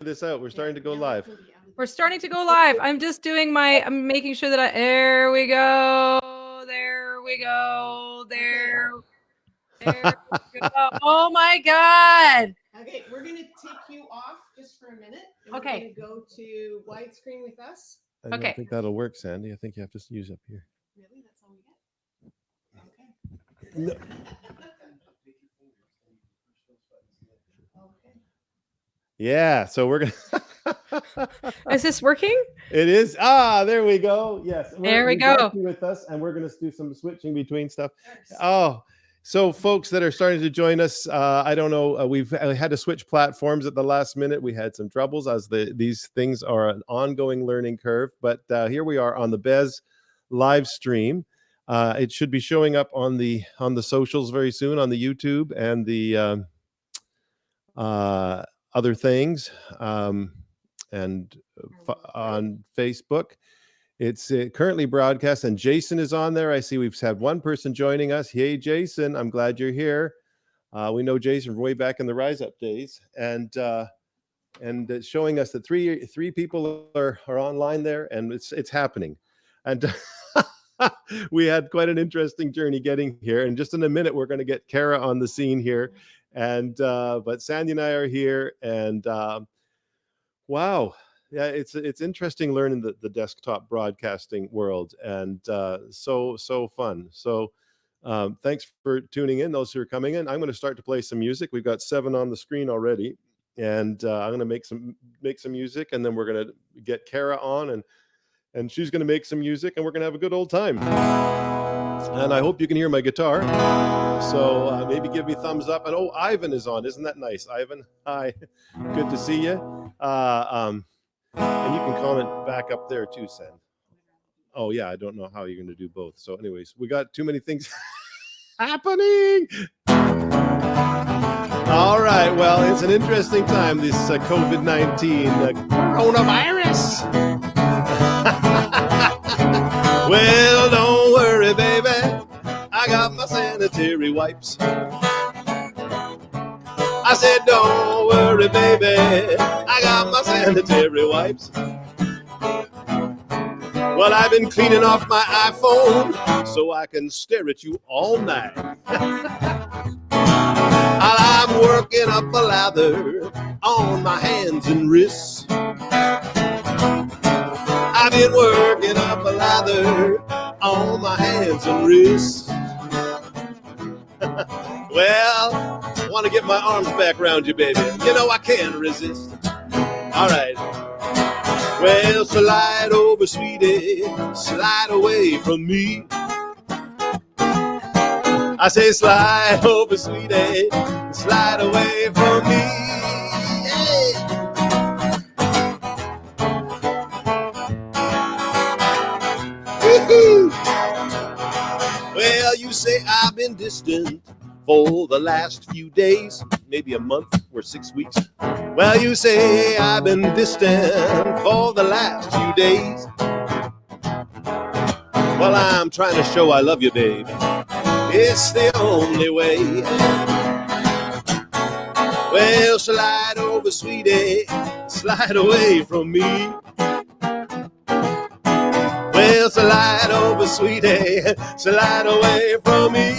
this out. We're starting to go live. We're starting to go live. I'm just doing I'm making sure that there we go. There we go. There we go. Oh my God. Okay, we're going to take you off just for a minute. And Okay. We're going to go to widescreen with us. I don't think that'll work, Sandy. I think you have to use up here. Really? That's all we get? Okay. No. Okay. Yeah, so we're gonna. Is this working? It is. Ah, there we go. Yes. There we go. With us, and we're gonna do some switching between stuff. Oh, so folks that are starting to join us, I don't know. We've had to switch platforms at the last minute. We had some troubles as these things are an ongoing learning curve. But here we are on the Bez live stream. It should be showing up on the socials very soon, on the YouTube and the other things, and on Facebook. It's currently broadcast, and Jason is on there. I see we've had one person joining us. Hey, Jason, I'm glad you're here. We know Jason from way back in the Rise Up days, and it's showing us that three people are online there, and it's happening. And we had quite an interesting journey getting here. And just in a minute, we're going to get Cara on the scene here. And but Sandy and I are here, and wow, yeah, it's interesting learning the desktop broadcasting world, and so fun. So thanks for tuning in, those who are coming in. I'm going to start to play some music. We've got 7 on the screen already, and I'm going to make some music, and then we're going to get Cara on, and she's going to make some music, and we're going to have a good old time. And I hope you can hear my guitar. So maybe give me thumbs up. And oh, Ivan is on. Isn't that nice? Ivan, hi. Good to see you. And you can comment back up there too, Sam. Oh, yeah, I don't know how you're going to do both. So anyways, we got too many things happening. All right. Well, it's an interesting time, this COVID-19 coronavirus. Well, don't worry, baby. I got my sanitary wipes. I said, don't worry, baby. I got my sanitary wipes. Well, I've been cleaning off my iPhone so I can stare at you all night. I'm working up a lather on my hands and wrists. I've been working up a lather on my hands and wrists. Well, I want to get my arms back around you, baby. You know I can't resist. All right. Well, slide over, sweetie. Slide away from me. I say slide over, sweetie. Slide away from me. Hey. Well, you say I've been distant for the last few days, maybe a month or 6 weeks. Well, you say I've been distant for the last few days. Well, I'm trying to show I love you, babe. It's the only way. Well, slide over, sweetie. Slide away from me. Well, slide over, sweetie, slide away from me.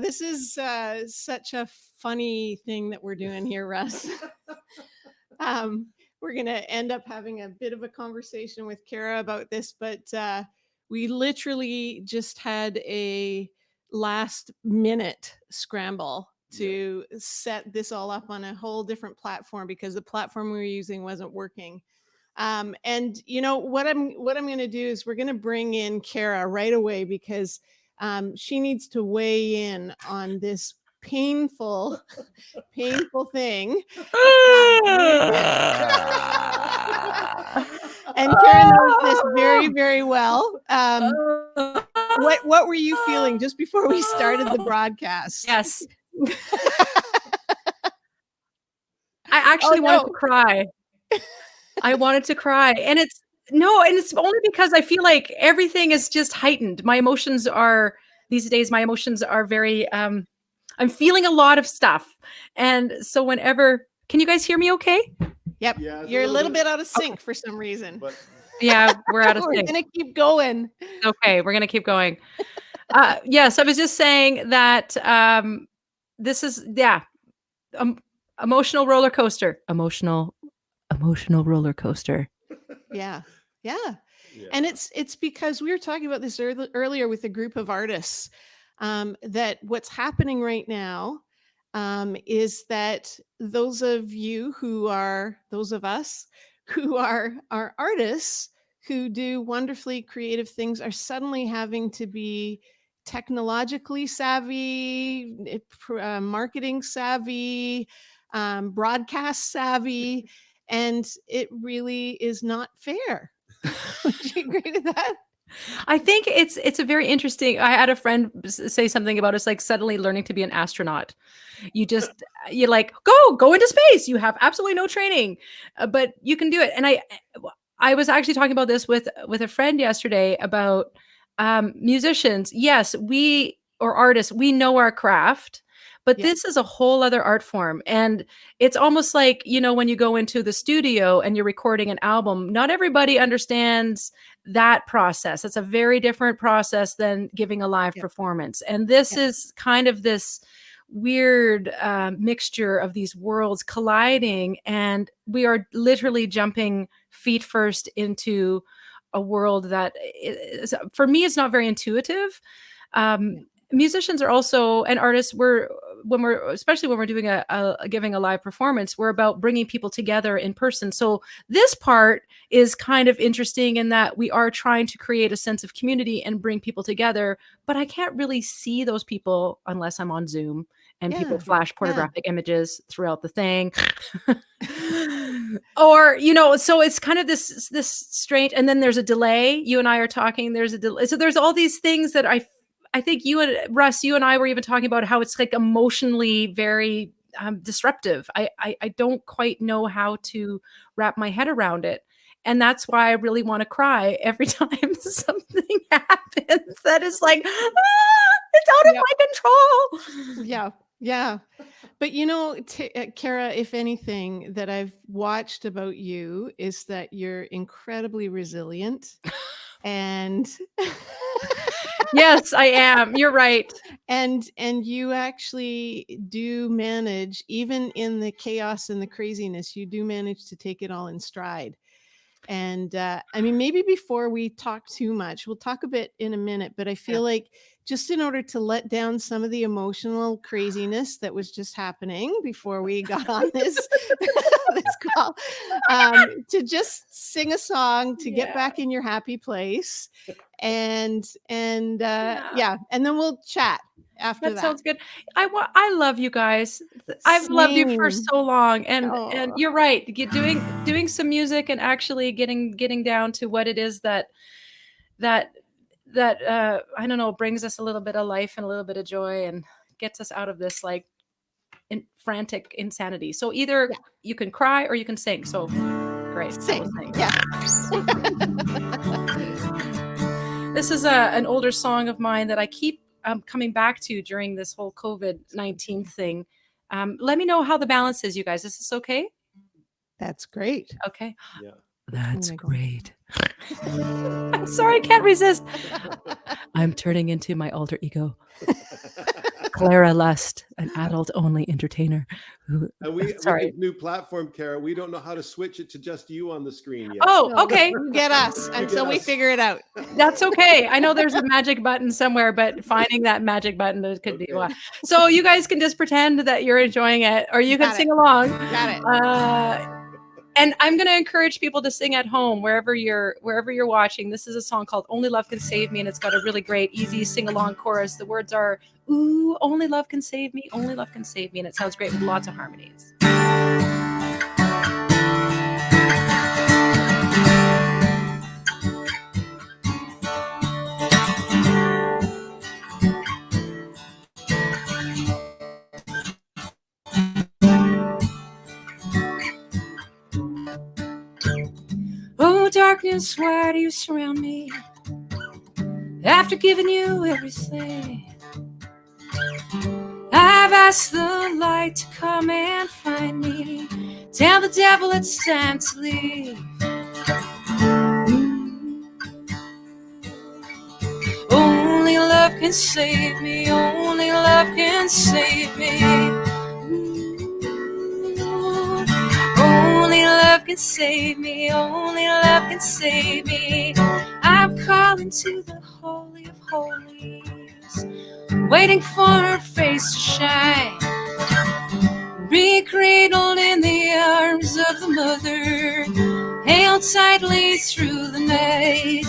This is such a funny thing that we're doing here, Russ. We're going to end up having a bit of a conversation with Cara about this, but we literally just had a last minute scramble to set this all up on a whole different platform because the platform we were using wasn't working. And you know what I'm going to do is we're going to bring in Cara right away because she needs to weigh in on this painful thing. And Cara knows this very, very well. What were you feeling just before we started the broadcast? Yes. I actually wanted to cry. I wanted to cry. And it's only because I feel like everything is just heightened. These days, my emotions are very, I'm feeling a lot of stuff. And so can you guys hear me okay? Yep. Yeah, You're a little bit out of sync for some reason. But Yeah, we're out of We're sync. going to keep going. Okay, we're gonna keep going. Yes, I was just saying that this is emotional roller coaster. Emotional roller coaster. Yeah. Yeah. yeah. And it's because we were talking about this earlier with a group of artists, that what's happening right now, is that those of us who are artists who do wonderfully creative things are suddenly having to be technologically savvy, marketing savvy, broadcast savvy, and it really is not fair. Would you agree to that? I think it's a very interesting. I had a friend say something about it's like suddenly learning to be an astronaut. You like go into space. You have absolutely no training, but you can do it. And I was actually talking about this with a friend yesterday about musicians. Yes, or artists, we know our craft, but Yeah. this is a whole other art form. And it's almost like, when you go into the studio and you're recording an album, not everybody understands that process. It's a very different process than giving a live Yep. performance. And this Yep. is kind of this weird mixture of these worlds colliding. And we are literally jumping feet first into a world that for me, it's not very intuitive. Musicians are also, and artists, especially when we're doing giving a live performance, we're about bringing people together in person. So this part is kind of interesting in that we are trying to create a sense of community and bring people together, but I can't really see those people unless I'm on Zoom and people flash pornographic images throughout the thing. Or, so it's kind of this strange, and then there's a delay. You and I are talking, there's a delay. So there's all these things that I think Russ, you and I were even talking about how it's like emotionally very disruptive. I don't quite know how to wrap my head around it. And that's why I really want to cry every time something happens that is like, it's out of my control. Yeah. Yeah. But Cara, if anything that I've watched about you is that you're incredibly resilient and Yes, I am. You're right. and you actually do manage, even in the chaos and the craziness, you do manage to take it all in stride. And maybe before we talk too much, we'll talk a bit in a minute, but I feel like just in order to let down some of the emotional craziness that was just happening before we got on this this call, to just sing a song to get back in your happy place, and then we'll chat after that. That sounds good. I love you guys. I've loved you for Same. so long, and Oh. you're right. Doing some music and actually getting down to what it is that I don't know, brings us a little bit of life and a little bit of joy and gets us out of this like frantic insanity. So either you can cry or you can sing. So great. Sing. Sing. Yeah. This is an older song of mine that I keep coming back to during this whole COVID-19 thing. Let me know how the balance is, you guys. Is this okay? That's great. Okay. Yeah. That's great. I'm sorry, I can't resist. I'm turning into my alter ego. Cara Luft, an adult-only entertainer. And with the new platform, Cara, we don't know how to switch it to just you on the screen yet. Oh, okay. You get us until we figure it out. That's okay. I know there's a magic button somewhere, but finding that magic button could be one. So you guys can just pretend that you're enjoying it, or you can sing along. Got it. And I'm going to encourage people to sing at home, wherever you're watching. This is a song called Only Love Can Save Me, and it's got a really great, easy sing-along chorus. The words are, ooh, only love can save me, only love can save me, and it sounds great with lots of harmonies. darkness, why do you surround me? After giving you everything, I've asked the light to come and find me. Tell the devil it's time to leave. Only love can save me. Only love can save me. Only love can save me. Only love can save me. I'm calling to the Holy of Holies, waiting for her face to shine, be cradled in the arms of the mother, held tightly through the night.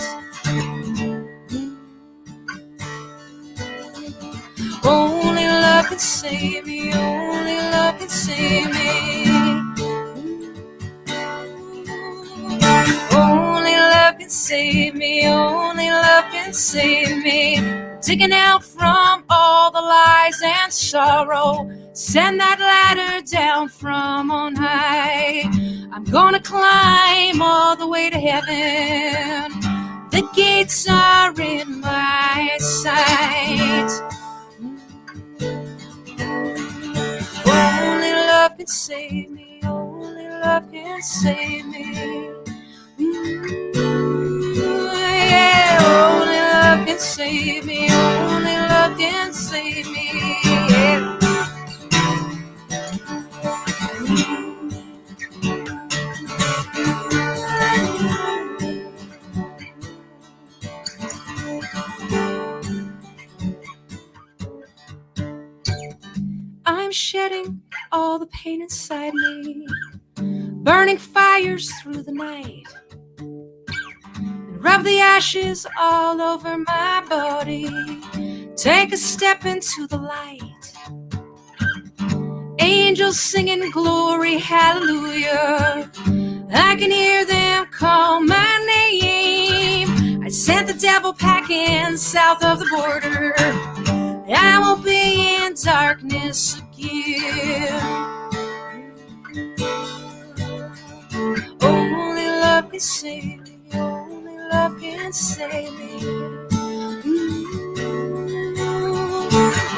Only love can save me. Only love can save me. Only love can save me. Only love can save me. Digging out from all the lies and sorrow, send that ladder down from on high. I'm gonna climb all the way to heaven. The gates are in my sight. Only love can save me. Only love can save me. Yeah, only love can save me. Only love can save me. Yeah. I'm shedding all the pain inside me, burning fires through the night, and rub the ashes all over my body. Take a step into the light. Angels singing glory, hallelujah. I can hear them call my name. I sent the devil packing south of the border. I won't be in darkness again. Only love can save me. Only love can save me.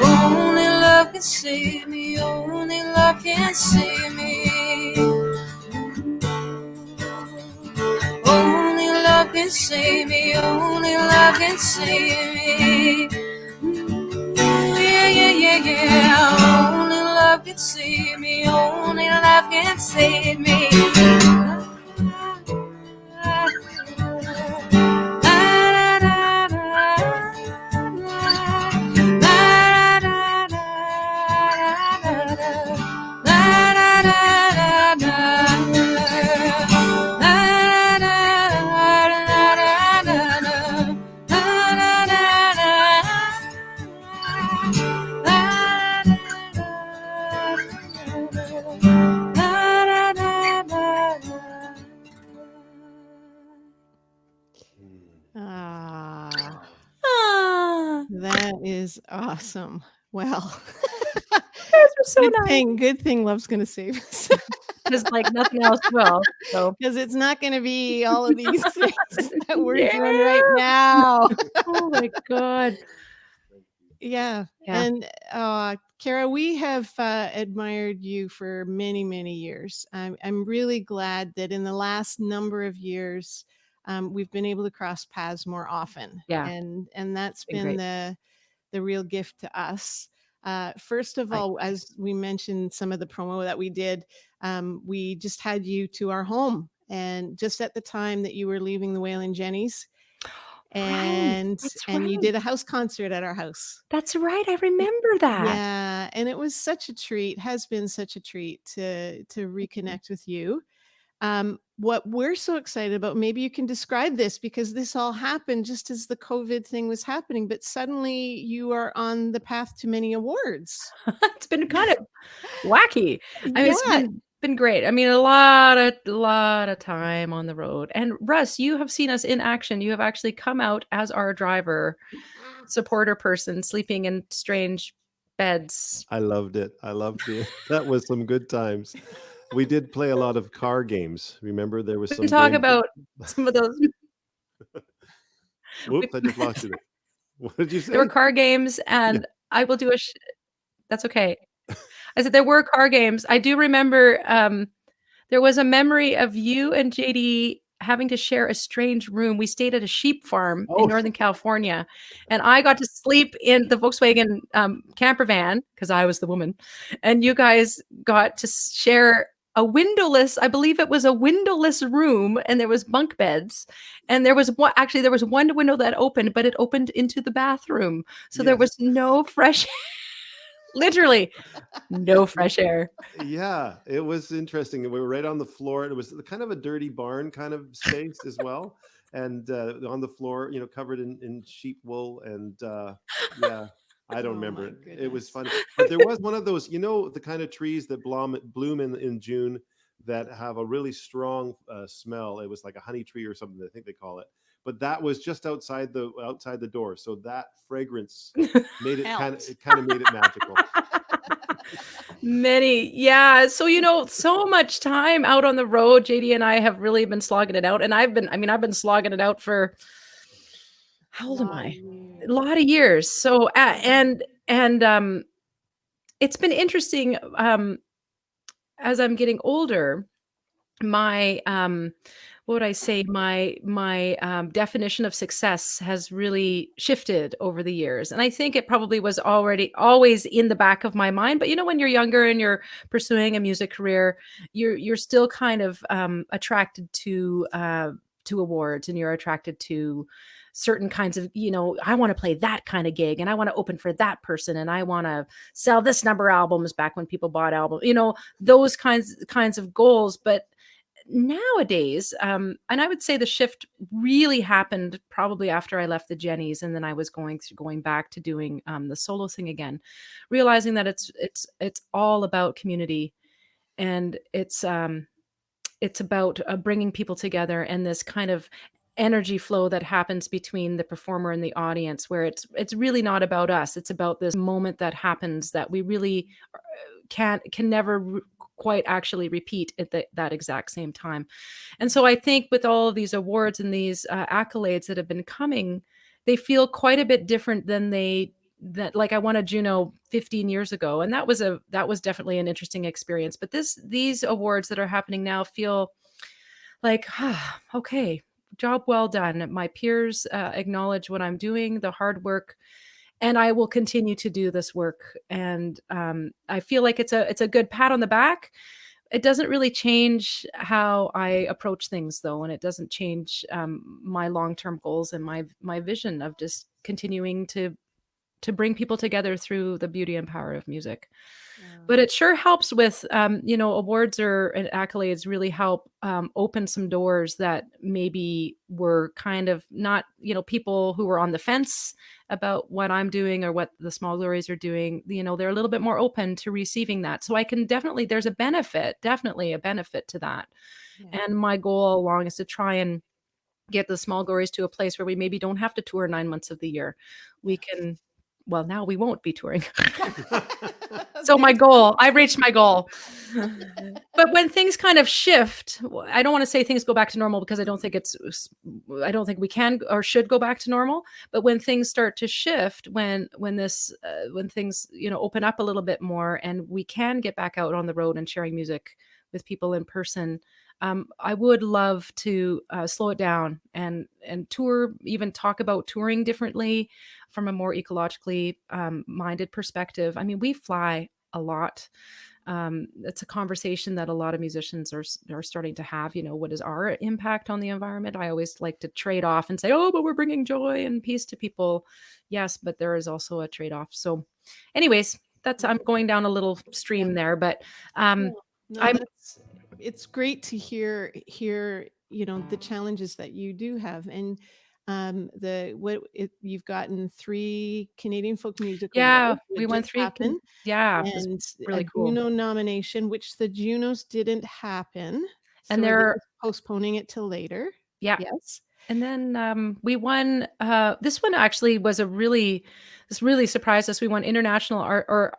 Only love can save me. Only love can save me. Only love can save me. Only love can save me. Yeah. Only love can save me. Only love can save me. That is awesome. Well, So good thing love's going to save us. Just like nothing else will. So Because it's not going to be all of these things that we're doing right now. oh my God. Yeah. And Cara, we have admired you for many, many years. I'm really glad that in the last number of years, we've been able to cross paths more often. Yeah. And that's Been been the real gift to us. First of all, as we mentioned, some of the promo that we did, we just had you to our home, and just at the time that you were leaving the Whale and Jenny's, and you did a house concert at our house. That's right. I remember that. Yeah, and it was such a treat. Has been such a treat to reconnect with you. What we're so excited about, maybe you can describe this, because this all happened just as the COVID thing was happening, but suddenly you are on the path to many awards. It's been kind of wacky. I mean, it's been great. I mean, a lot of time on the road. And Russ, you have seen us in action. You have actually come out as our driver, supporter person, sleeping in strange beds. I loved it. That was some good times. We did play a lot of car games. Remember, there was We some can talk games. about some of those. Whoops, I just lost you there. What did you say? There were car games, and I will do a. That's okay. I said there were car games. I do remember there was a memory of you and JD having to share a strange room. We stayed at a sheep farm in Northern California, and I got to sleep in the Volkswagen camper van because I was the woman, and you guys got to share a windowless, I believe it was a windowless room, and there was bunk beds, and there was one window that opened, but it opened into the bathroom, so there was no fresh literally no fresh air. Yeah, it was interesting. We were right on the floor. It was kind of a dirty barn kind of space as well. And on the floor, covered in sheep wool. And yeah, I don't remember it. It was funny. But there was one of those, the kind of trees that bloom in June that have a really strong smell. It was like a honey tree or something, I think they call it. But that was just outside the door. So that fragrance made it kind of made it magical. So much time out on the road. JD and I have really been slogging it out, and I've been slogging it out for how old am I? A lot of years. So and it's been interesting as I'm getting older. My what would I say? My definition of success has really shifted over the years, and I think it probably was always in the back of my mind. But when you're younger and you're pursuing a music career, you're still kind of attracted to awards, and you're attracted to certain kinds of, I want to play that kind of gig, and I want to open for that person, and I want to sell this number of albums back when people bought albums, those kinds of goals. But nowadays, and I would say the shift really happened probably after I left the Jennies, and then I was going back to doing the solo thing again, realizing that it's all about community, and it's about bringing people together, and this kind of energy flow that happens between the performer and the audience, where it's really not about us. It's about this moment that happens that we really can never quite actually repeat at that exact same time. And so I think with all of these awards and these accolades that have been coming, they feel quite a bit different than like I won a Juno 15 years ago, and that was definitely an interesting experience. But these awards that are happening now feel like, okay, job well done. My peers acknowledge what I'm doing, the hard work, and I will continue to do this work. And I feel like it's a good pat on the back. It doesn't really change how I approach things, though, and it doesn't change my long-term goals and my vision of just continuing to bring people together through the beauty and power of music. But it sure helps with, awards and accolades really help open some doors that maybe were kind of not, people who were on the fence about what I'm doing or what the Small Glories are doing, they're a little bit more open to receiving that. So I can definitely a benefit to that. Yeah. And my goal all along is to try and get the Small Glories to a place where we maybe don't have to tour 9 months of the year. We can, well, now we won't be touring. So I've reached my goal. But when things kind of shift, I don't want to say things go back to normal, because I don't think we can or should go back to normal. But when things start to shift, when things, open up a little bit more, and we can get back out on the road and sharing music with people in person, I would love to slow it down and tour, even talk about touring differently from a more ecologically minded perspective. I mean, we fly a lot. It's a conversation that a lot of musicians are starting to have. What is our impact on the environment? I always like to trade off and say, oh, but we're bringing joy and peace to people. Yes, but there is also a trade-off. So anyways, I'm going down a little stream there, but it's great to hear the challenges that you do have, and you've gotten 3 Canadian Folk Music Awards. We won 3. And really cool. Juno nomination, which the Junos didn't happen, and so they're postponing it till later. Yeah. Yes. And then we won. This one actually was this really surprised us. We won International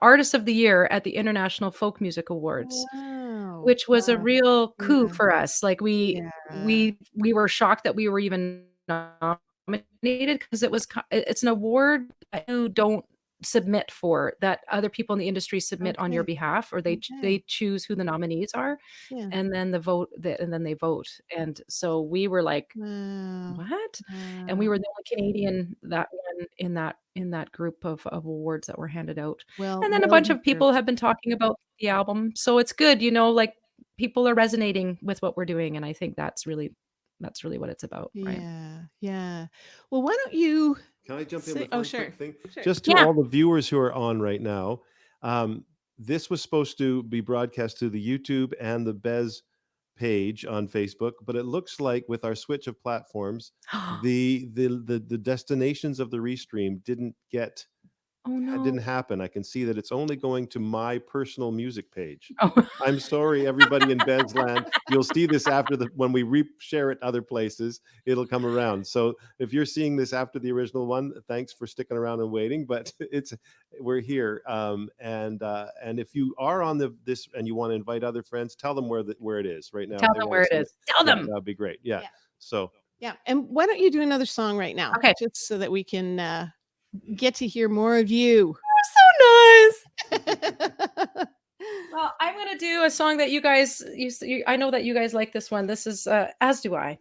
Artist of the Year at the International Folk Music Awards. Wow. which was a Wow. real coup Yeah. for us. Like Yeah. we were shocked that we were even nominated because it's an award that you don't submit for, that other people in the industry submit on your Okay. behalf, or they Okay. choose who the nominees are, Yeah. and then they vote. And so we were like, Wow. what? And Wow. we were the only Canadian that one in that group of awards that were handed out. And then a Well bunch of deserved. people have been talking about the album. So it's good, like people are resonating with what we're doing. And I think that's really what it's about, right? Yeah. Yeah. Well, why don't you Can I jump in say, with oh, one sure. quick thing? Sure. Just to Yeah. all the viewers who are on right now, this was supposed to be broadcast to the YouTube and the Bez page on Facebook, but it looks like with our switch of platforms, the destinations of the restream Oh didn't no. happen. I can see that it's only going to my personal music page. Oh. I'm sorry, everybody in Bezland. You'll see this after when we share it other places. It'll come around. So if you're seeing this after the original one, thanks for sticking around and waiting. But we're here, and if you are on this and you want to invite other friends, tell them where it is right now. Tell If they them want where to it see is. it, Tell yeah, them. that'd be great. Yeah. Yeah. So Yeah. And why don't you do another song right now? Okay. Just so that we can get to hear more of you. So nice. Well, I'm going to do a song that you guys, I know that you guys like this one. This is, as do I.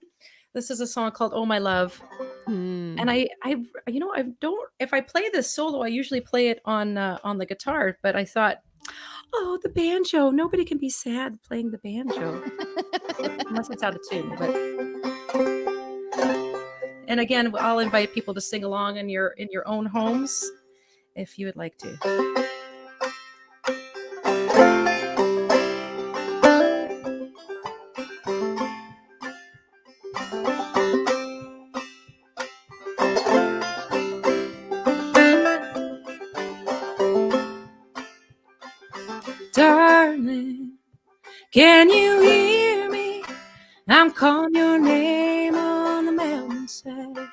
This is a song called Oh My Love. And I don't, if I play this solo, I usually play it on the guitar, but I thought, oh, the banjo, nobody can be sad playing the banjo unless it's out of tune. And again, I'll invite people to sing along in your own homes if you would like to. Darling, can you hear me? I'm calling your name on the mountainside.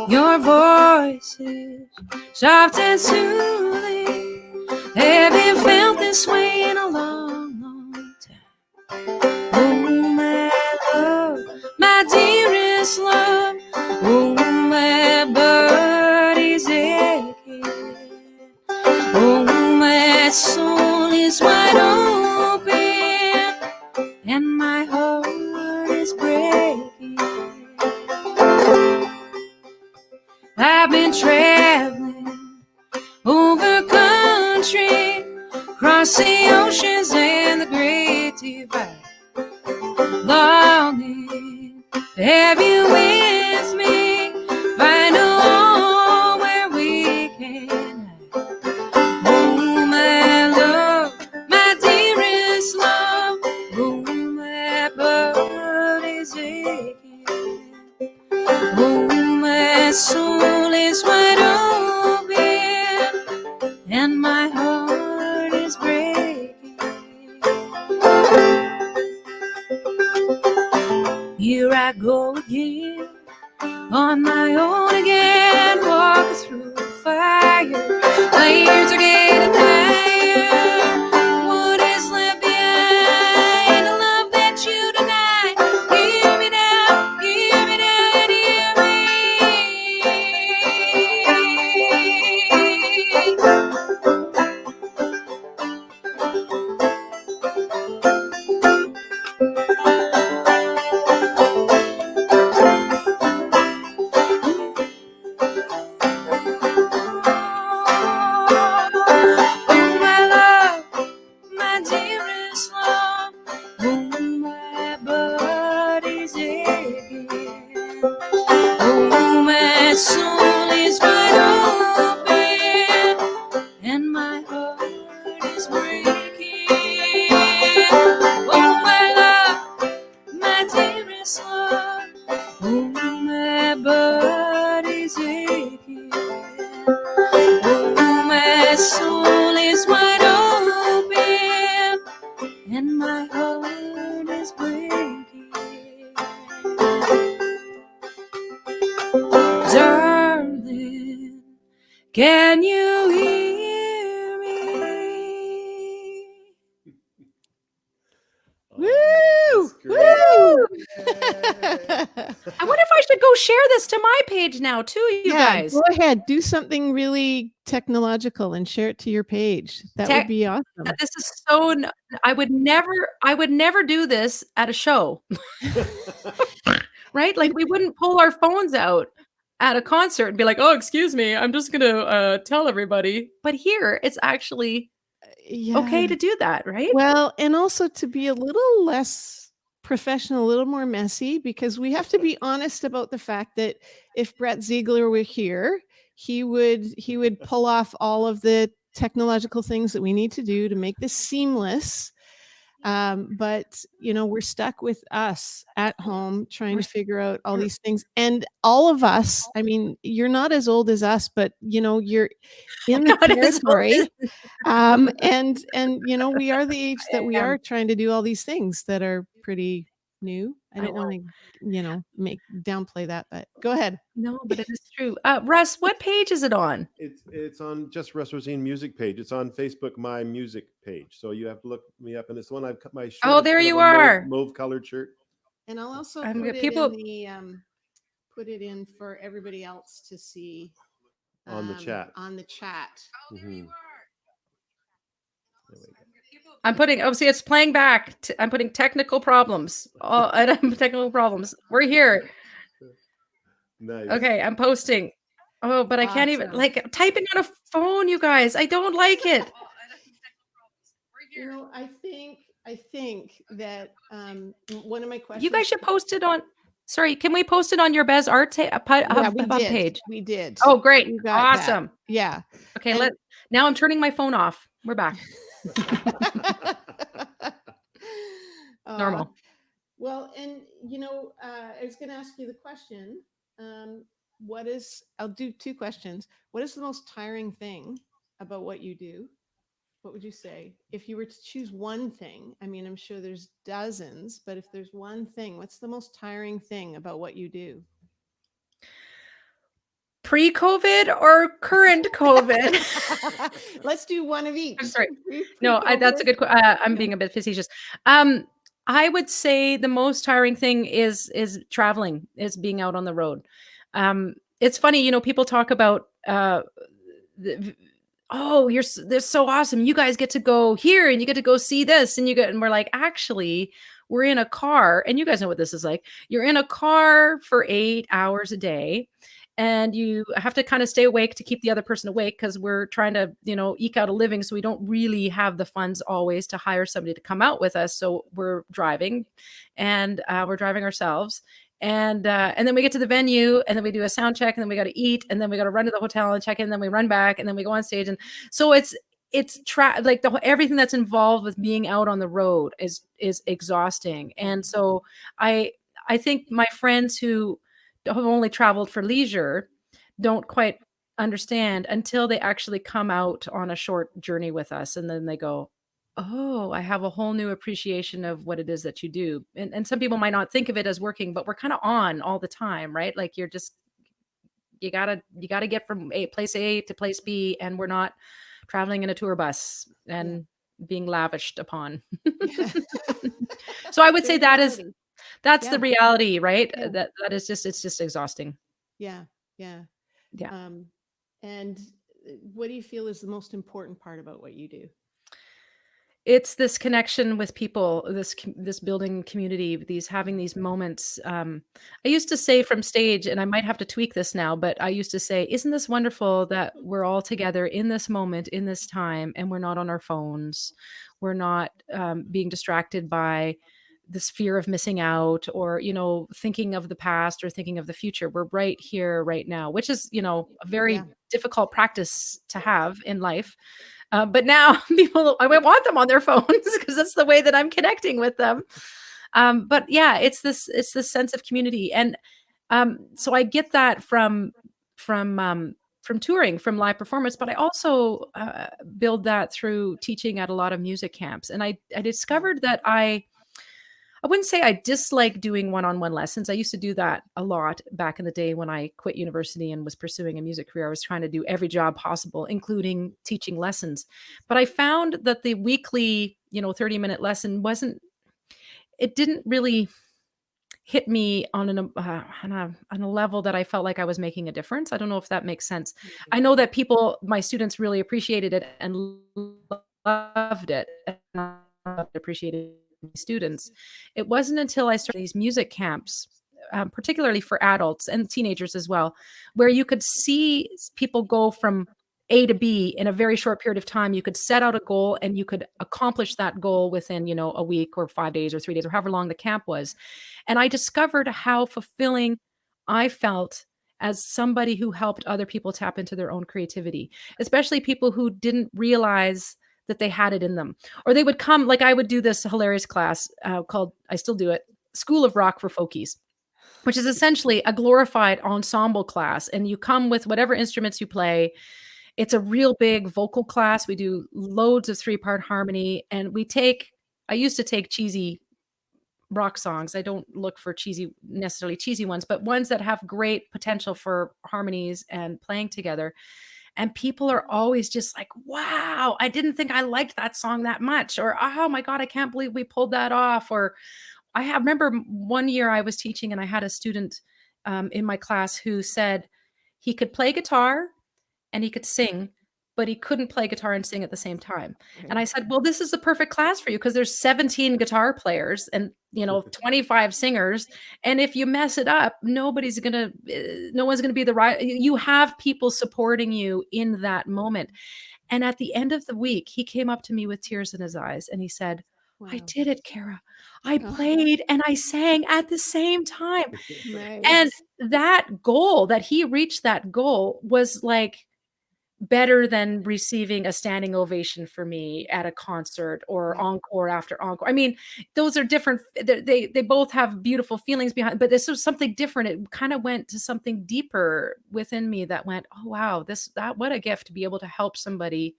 Your voice is soft and soothing. Have you felt this way in a long, long time? Oh, my love, my dearest love. Oh, my body's aching. Oh, my soul is wide open, and my heart is breaking. I've been traveling over country, across the oceans and the great divide, longing to have you with me, find a home where we can hide. Oh, my love, my dearest love. Oh, my body's aching. Oh, my soul is wide open, and my heart is breaking. Here I go again, on my own again, walking through the fire. Flames are getting higher. What is left behind? The love that you deny. Hear me now, hear me now, and hear me. Oh, my love, my dearest love. Oh, my body's aching. Oh, my soul is wide open, and my heart is breaking. Oh, my love, my dearest love. Oh, my body's aching. Oh, my soul is wide open, and my heart is breaking. Darling, can you hear me? share this to my page now too, you guys. Go ahead. Do something really technological and share it to your page. That would be awesome. This is so. I would never do this at a show, right? Like we wouldn't pull our phones out at a concert and be like, "Oh, excuse me, I'm just gonna tell everybody." But here, it's actually okay to do that, right? Well, and also to be a little less professional, a little more messy, because we have to be honest about the fact that if Brett Ziegler were here, he would pull off all of the technological things that we need to do to make this seamless. But we're stuck with us at home trying to figure out all these things. And all of us, I mean, you're not as old as us, but you're in the territory. And we are the age that we are trying to do all these things that are pretty new. I don't want to, downplay that, but go ahead. No, but it is true. Russ, what page is it on? It's on just Russ Rosine music page. It's on Facebook, my music page. So you have to look me up, and it's the one I've cut my shirt. Oh, there you are. Mauve colored shirt. And I'll also put it in for everybody else to see on the chat. Mm-hmm. I'm putting. Oh, see, it's playing back. I'm putting technical problems. Oh, and I'm technical problems. We're here. Nice. Okay, I'm posting. Oh, but I can't even typing on a phone, you guys. I don't like it. I think that one of my questions. You guys should post it on. Sorry, can we post it on your Bez Arts Hub page? We did. Oh, great! Awesome. That. Yeah. Okay. Now I'm turning my phone off. We're back. Normal. Well, and I was going to ask you the question. I'll do two questions. What is the most tiring thing about what you do? What would you say if you were to choose one thing? I mean, I'm sure there's dozens, but if there's one thing, what's the most tiring thing about what you do? Pre-COVID or current COVID? Let's do one of each. I'm sorry. No, that's a good question. I'm being a bit facetious. I would say the most tiring thing is traveling, is being out on the road. It's funny, people talk about, they're so awesome. You guys get to go here and you get to go see this and we're like, actually, we're in a car, and you guys know what this is like. You're in a car for 8 hours a day. And you have to kind of stay awake to keep the other person awake, because we're trying to, eke out a living. So we don't really have the funds always to hire somebody to come out with us. So we're driving, and we're driving ourselves. And then we get to the venue, and then we do a sound check, and then we got to eat, and then we got to run to the hotel and check in, and then we run back, and then we go on stage. And so it's everything that's involved with being out on the road is exhausting. And so I think my friends who have only traveled for leisure don't quite understand until they actually come out on a short journey with us. And then they go, oh, I have a whole new appreciation of what it is that you do. And some people might not think of it as working, but we're kind of on all the time, right? Like you gotta get from place A to place B, and we're not traveling in a tour bus and being lavished upon. So I would say that's the reality, right? Yeah. It's just exhausting. Yeah. And what do you feel is the most important part about what you do? It's this connection with people, this building community, having these moments. I used to say from stage, and I might have to tweak this now, but I used to say, isn't this wonderful that we're all together in this moment, in this time, and we're not on our phones. We're not being distracted by this fear of missing out, or, thinking of the past or thinking of the future. We're right here, right now, which is, a very difficult practice to have in life. But now I want them on their phones because that's the way that I'm connecting with them. But yeah, it's this sense of community. And so I get that from touring, from live performance, but I also build that through teaching at a lot of music camps. And I discovered that I wouldn't say I dislike doing one-on-one lessons. I used to do that a lot back in the day when I quit university and was pursuing a music career. I was trying to do every job possible, including teaching lessons. But I found that the weekly, 30-minute lesson hit me on a level that I felt like I was making a difference. I don't know if that makes sense. I know that my students really appreciated it and loved it, and I appreciated students. It wasn't until I started these music camps, particularly for adults and teenagers as well, where you could see people go from A to B in a very short period of time. You could set out a goal and you could accomplish that goal within, a week or 5 days or 3 days or however long the camp was. And I discovered how fulfilling I felt as somebody who helped other people tap into their own creativity, especially people who didn't realize that they had it in them. Or they would come, like I would do this hilarious class called, I still do it, School of Rock for Folkies, which is essentially a glorified ensemble class. And you come with whatever instruments you play. It's a real big vocal class. We do loads of 3-part harmony. And I used to take cheesy rock songs. I don't look for necessarily cheesy ones, but ones that have great potential for harmonies and playing together. And people are always just like, wow, I didn't think I liked that song that much. Or, oh my God, I can't believe we pulled that off. Or remember one year I was teaching and I had a student in my class who said he could play guitar and he could sing, but he couldn't play guitar and sing at the same time. And I said, well, this is the perfect class for you because there's 17 guitar players and, 25 singers. And if you mess it up, no one's going to be the right. You have people supporting you in that moment. And at the end of the week, he came up to me with tears in his eyes and he said, wow, I did it, Cara. I played and I sang at the same time. Nice. And that goal, that he reached that goal, was like better than receiving a standing ovation for me at a concert or encore after encore. I mean, those are different. They both have beautiful feelings behind, but this was something different. It kind of went to something deeper within me that went, oh, wow, what a gift to be able to help somebody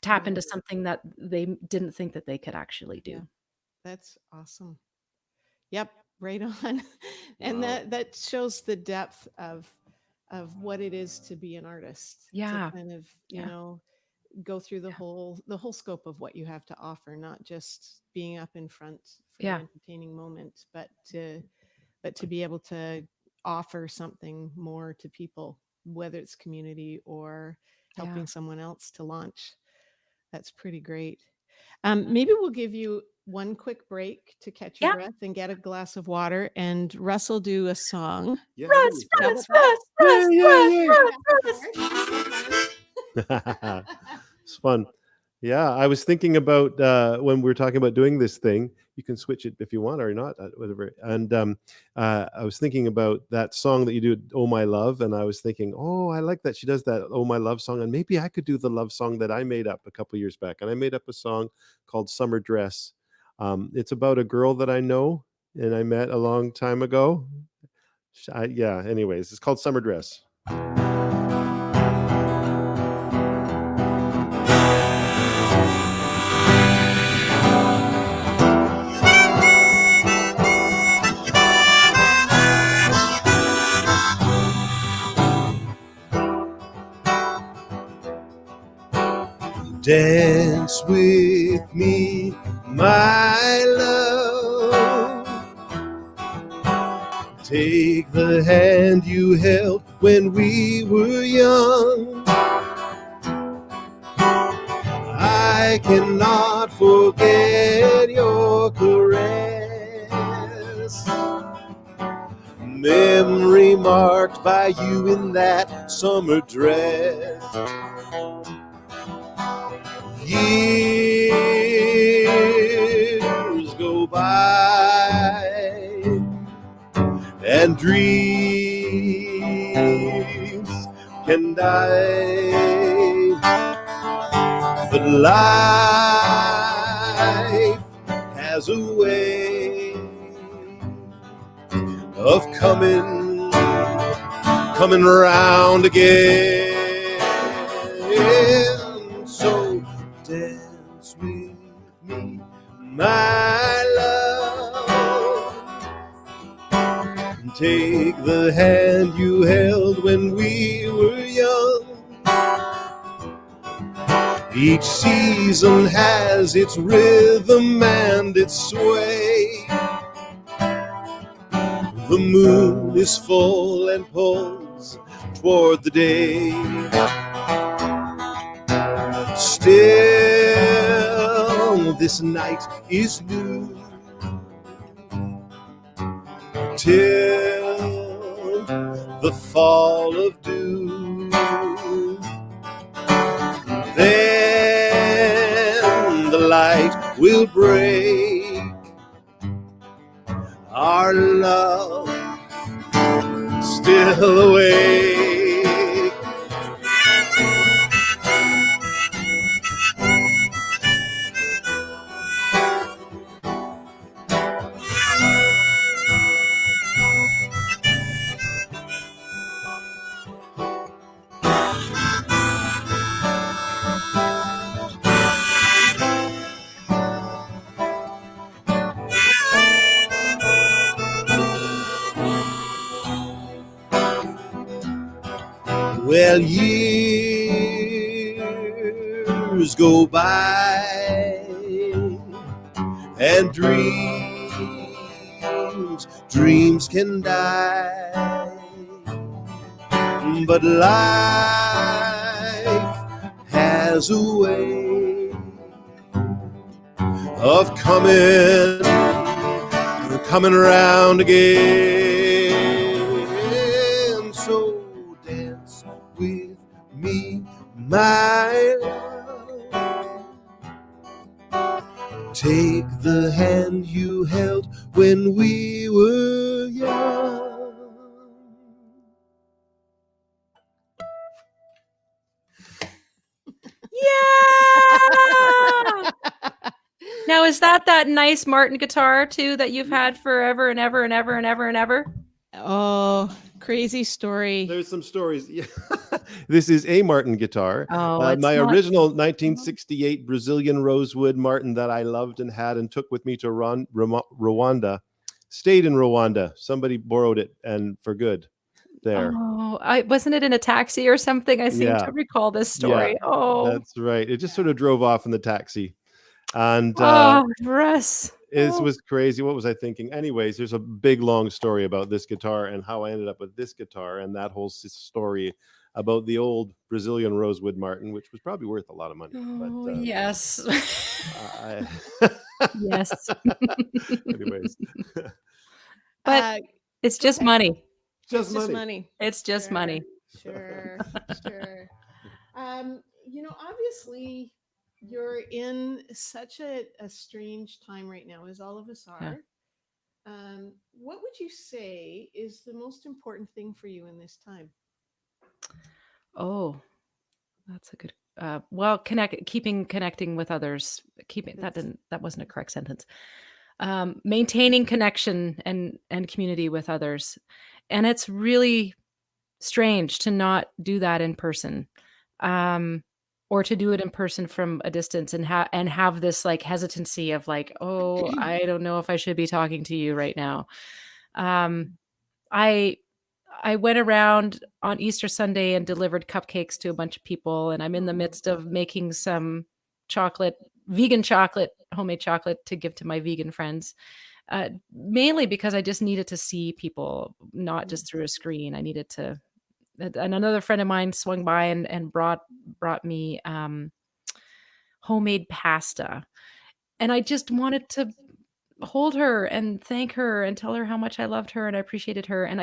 tap into something that they didn't think that they could actually do. Yeah. That's awesome. Yep. Right on. And that shows the depth of what it is to be an artist. Yeah. To kind of, go through the whole scope of what you have to offer, not just being up in front for an entertaining moment, but to be able to offer something more to people, whether it's community or helping someone else to launch. That's pretty great. Maybe we'll give you one quick break to catch your breath and get a glass of water, and Russ will do a song. Yeah, Russ. It's fun. Yeah, I was thinking about when we were talking about doing this thing. You can switch it if you want or not, whatever. And I was thinking about that song that you do, "Oh My Love," and I was thinking, oh, I like that she does that "Oh My Love" song, and maybe I could do the love song that I made up a couple years back. And I made up a song called "Summer Dress." It's about a girl that I know and I met a long time ago. Anyways, it's called "Summer Dress." Dance with me, my love. Take the hand you held when we were young. I cannot forget your caress. Memory marked by you in that summer dress. Years go by and dreams can die, but life has a way of coming round again. So dance with me, my love. Take the hand you held when we were young. Each season has its rhythm and its sway. The moon is full and pulls toward the day. Still, this night is new till the fall of dew. Then the light will break, our love still awake. Well, years go by and dreams can die, but life has a way of coming around again. So dance with me, my love. Take the hand you held when we were young. Yeah. Now, is that nice Martin guitar too that you've had forever and ever and ever and ever and ever? Oh, crazy story. There's some stories. Yeah. This is a Martin guitar. Oh, it's my not- original 1968 Brazilian rosewood Martin that I loved and had and took with me to Rwanda. Stayed in Rwanda. Somebody borrowed it and for good there. Oh, wasn't it in a taxi or something? I seem Yeah. to recall this story. Yeah, Oh, that's right. It just sort of drove off in the taxi. And Russ. it was crazy. What was I thinking? Anyways, there's a big long story about this guitar and how I ended up with this guitar and that whole story about the old Brazilian rosewood Martin, which was probably worth a lot of money. Oh, But yes. Yes. Anyways, But it's just money. just It's money. It's just money. Sure. Obviously, you're in such a strange time right now, as all of us are. What would you say is the most important thing for you in this time? Oh, that's a good. Keeping connecting with others. That wasn't a correct sentence. Maintaining connection and community with others, and it's really strange to not do that in person, or to do it in person from a distance and have this like hesitancy of like, oh, I don't know if I should be talking to you right now. I went around on Easter Sunday and delivered cupcakes to a bunch of people, and I'm in the midst of making some vegan chocolate, homemade chocolate to give to my vegan friends. Mainly because I just needed to see people, not just through a screen. I needed to. And another friend of mine swung by and brought me homemade pasta, and I just wanted to hold her and thank her and tell her how much I loved her and I appreciated her, and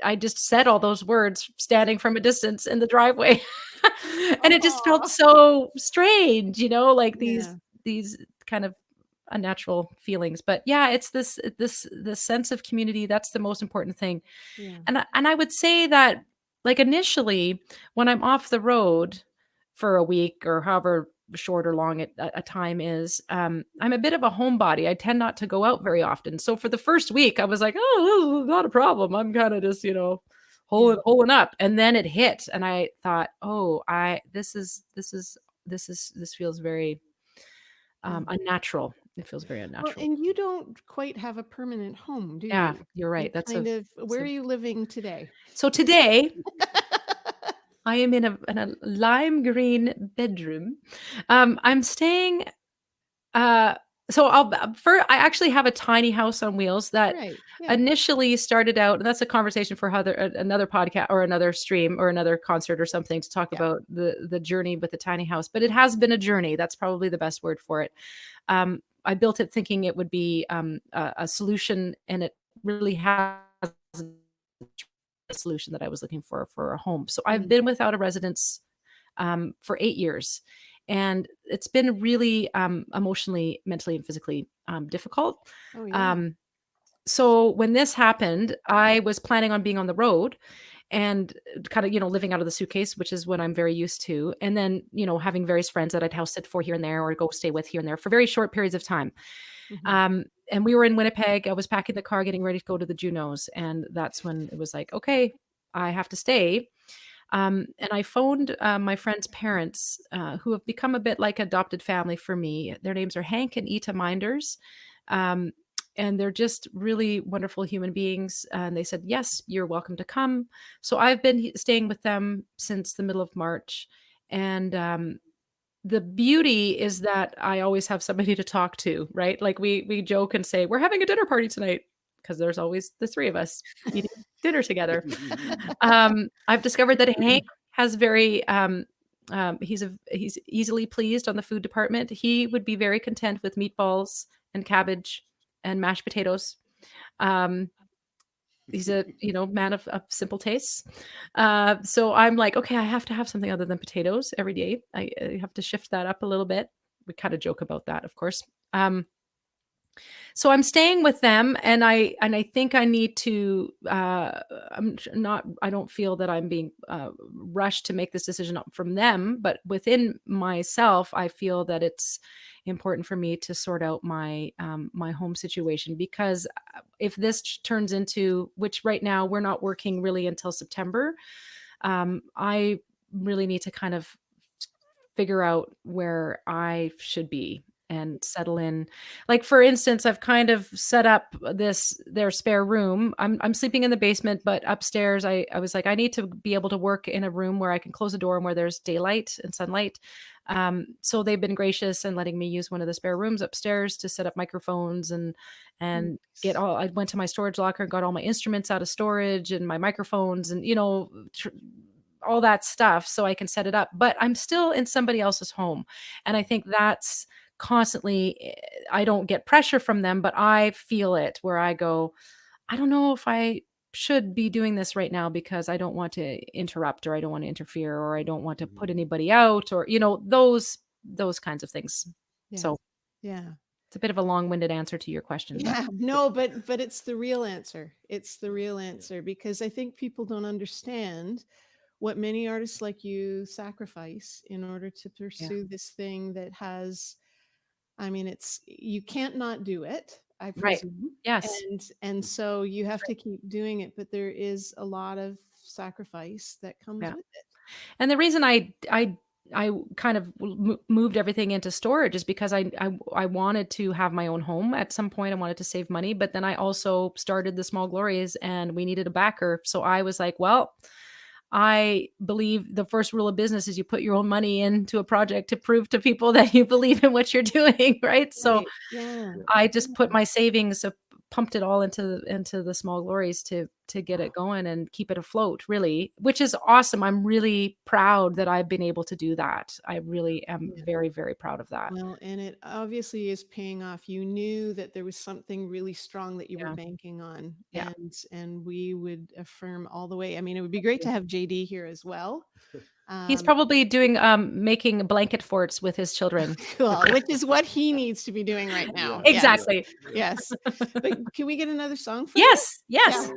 I just said all those words standing from a distance in the driveway. And it just felt so strange, like these kind of unnatural feelings. But yeah, it's this sense of community. That's the most important thing. Yeah. And I would say that, like, initially when I'm off the road for a week or however short or long a time is, I'm a bit of a homebody. I tend not to go out very often. So for the first week, I was like, oh, this is not a problem. I'm kind of just, holding up. And then it hit, and I thought, oh, this feels very unnatural. It feels very unnatural. Well, and you don't quite have a permanent home, do Yeah, you? you're right. That's where are you living today? So today I am in a lime green bedroom. I'm staying So I actually have a tiny house on wheels that Right. Yeah. initially started out, and that's a conversation for another podcast or another stream or another concert or something to talk Yeah. about the journey with the tiny house. But it has been a journey. That's probably the best word for it. I built it thinking it would be a solution, and it really has a solution that I was looking for a home. So I've been without a residence for 8 years. And it's been really emotionally, mentally, and physically difficult. Oh, yeah. So when this happened, I was planning on being on the road and kind of, living out of the suitcase, which is what I'm very used to. And then, having various friends that I'd house sit for here and there or go stay with here and there for very short periods of time. And we were in Winnipeg. I was packing the car, getting ready to go to the Junos. And that's when it was like, okay, I have to stay. And I phoned my friend's parents, who have become a bit like adopted family for me. Their names are Hank and Ita Minders. And they're just really wonderful human beings. And they said, yes, you're welcome to come. So I've been staying with them since the middle of March. And the beauty is that I always have somebody to talk to, right? Like we joke and say, we're having a dinner party tonight because there's always the three of us eating dinner together. I've discovered that Hank has he's easily pleased on the food department. He would be very content with meatballs and cabbage and mashed potatoes. He's a man of simple tastes. So I'm like, okay, I have to have something other than potatoes every day. I have to shift that up a little bit. We kind of joke about that, of course. So I'm staying with them, and I think I need to. I don't feel that I'm being rushed to make this decision from them, but within myself, I feel that it's important for me to sort out my my home situation, because if this turns into, which right now we're not working really until September, I really need to kind of figure out where I should be and settle in. Like, for instance, I've kind of set up their spare room. I'm sleeping in the basement, but upstairs I was like, I need to be able to work in a room where I can close the door and where there's daylight and sunlight. So they've been gracious in letting me use one of the spare rooms upstairs to set up microphones and get all. I went to my storage locker and got all my instruments out of storage and my microphones and all that stuff so I can set it up. But I'm still in somebody else's home, and I think that's constantly, I don't get pressure from them, but I feel it where I go, I don't know if I should be doing this right now because I don't want to interrupt, or I don't want to interfere, or I don't want to put anybody out, or those kinds of things. Yeah. So yeah. it's a bit of a long-winded answer to your question. Yeah, no, but it's the real answer. It's the real answer, because I think people don't understand what many artists like you sacrifice in order to pursue this thing that has, I mean, you can't not do it, I Right. presume. Yes. And so you have to keep doing it, but there is a lot of sacrifice that comes Yeah. with it. And the reason I kind of moved everything into storage is because I wanted to have my own home at some point. I wanted to save money, but then I also started the Small Glories, and we needed a backer. So I was like, well, I believe the first rule of business is you put your own money into a project to prove to people that you believe in what you're doing, right? So Yeah. I just put my savings, pumped it all into the Small Glories to get it going and keep it afloat, really, which is awesome. I'm really proud that I've been able to do that. I really am very, very proud of that. Well, and it obviously is paying off. You knew that there was something really strong that you were banking on, Yeah. and we would affirm all the way. I mean, it would be great to have JD here as well. He's probably doing making blanket forts with his children. Cool, which is what he needs to be doing right now. Exactly. Yes. But can we get another song for Yes. Yes.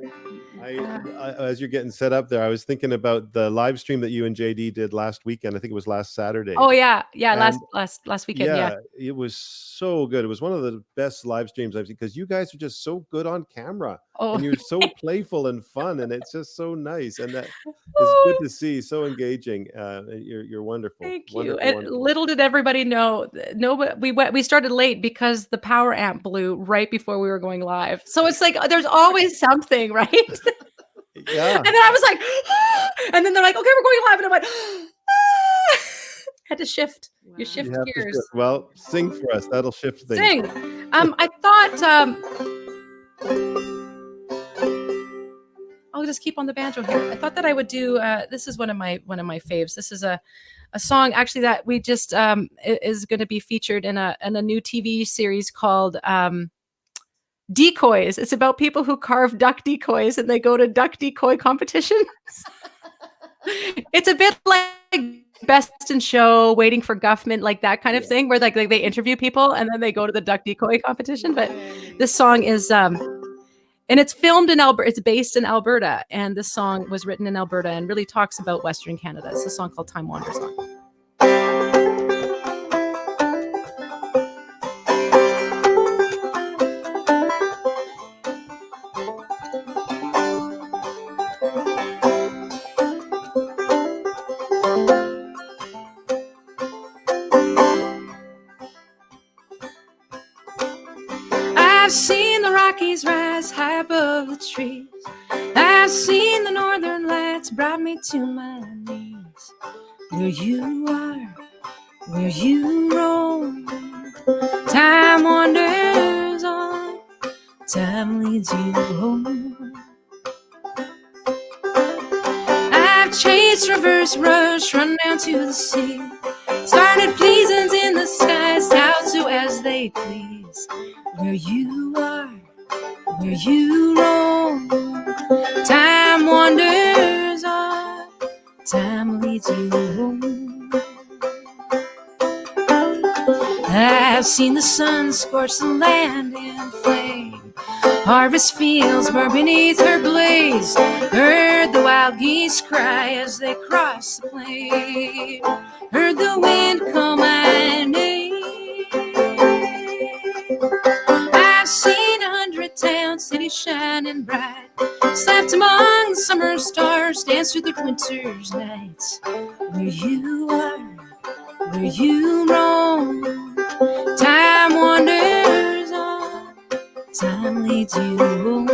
Yeah. As you're getting set up there, I was thinking about the live stream that you and JD did last weekend. I think it was last Saturday. Oh yeah. Yeah. And Last weekend. Yeah. It was so good. It was one of the best live streams I've seen, because you guys are just so good on camera. Oh, and you're so playful and fun, and it's just so nice, and that is good to see. So engaging. You're wonderful. Thank you. Wonderful, And wonderful. little did everybody know. We started late because the power amp blew right before we were going live. So it's like there's always something, right? Yeah. And then I was like, and then they're like, okay, we're going live, and I'm like, had to shift. Wow. You You shift have to gears. shift. Well, sing for us. That'll shift things. Sing. I thought I'll just keep on the banjo here. I thought that I would do. This is one of my faves. This is a song actually that we just is going to be featured in a new TV series called Decoys. It's about people who carve duck decoys and they go to duck decoy competitions. It's a bit like Best in Show, Waiting for Guffman, like that kind of thing, where like they interview people and then they go to the duck decoy competition. But this song is and it's filmed in Alberta. It's based in Alberta, and this song was written in Alberta and really talks about Western Canada. It's a song called Time Wanders On. I've seen the Rockies rise high above the trees. I've seen the northern lights brought me to my knees. Where you are, where you roam, time wanders on, time leads you home. I've chased reverse rush, run down to the sea, started seasons in the skies, out to as they please. Where you are, where you roam, time wanders on, time leads you home. I've seen the sun scorch the land in flame, harvest fields burn beneath her blaze, heard the wild geese cry as they cross the plain, heard the wind call my name. I've seen 100 towns, cities shining bright, slept among the summer stars, danced through the winter's nights. Where you are, where you roam, time wanders on, time leads you home.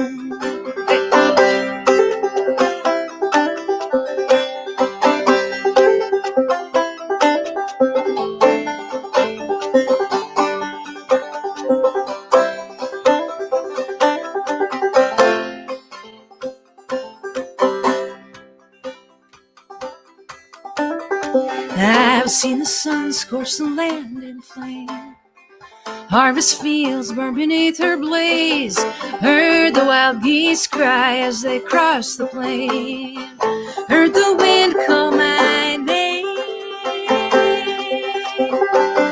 I've seen the sun scorch the land in flame, harvest fields burn beneath her blaze, heard the wild geese cry as they cross the plain, heard the wind call my name.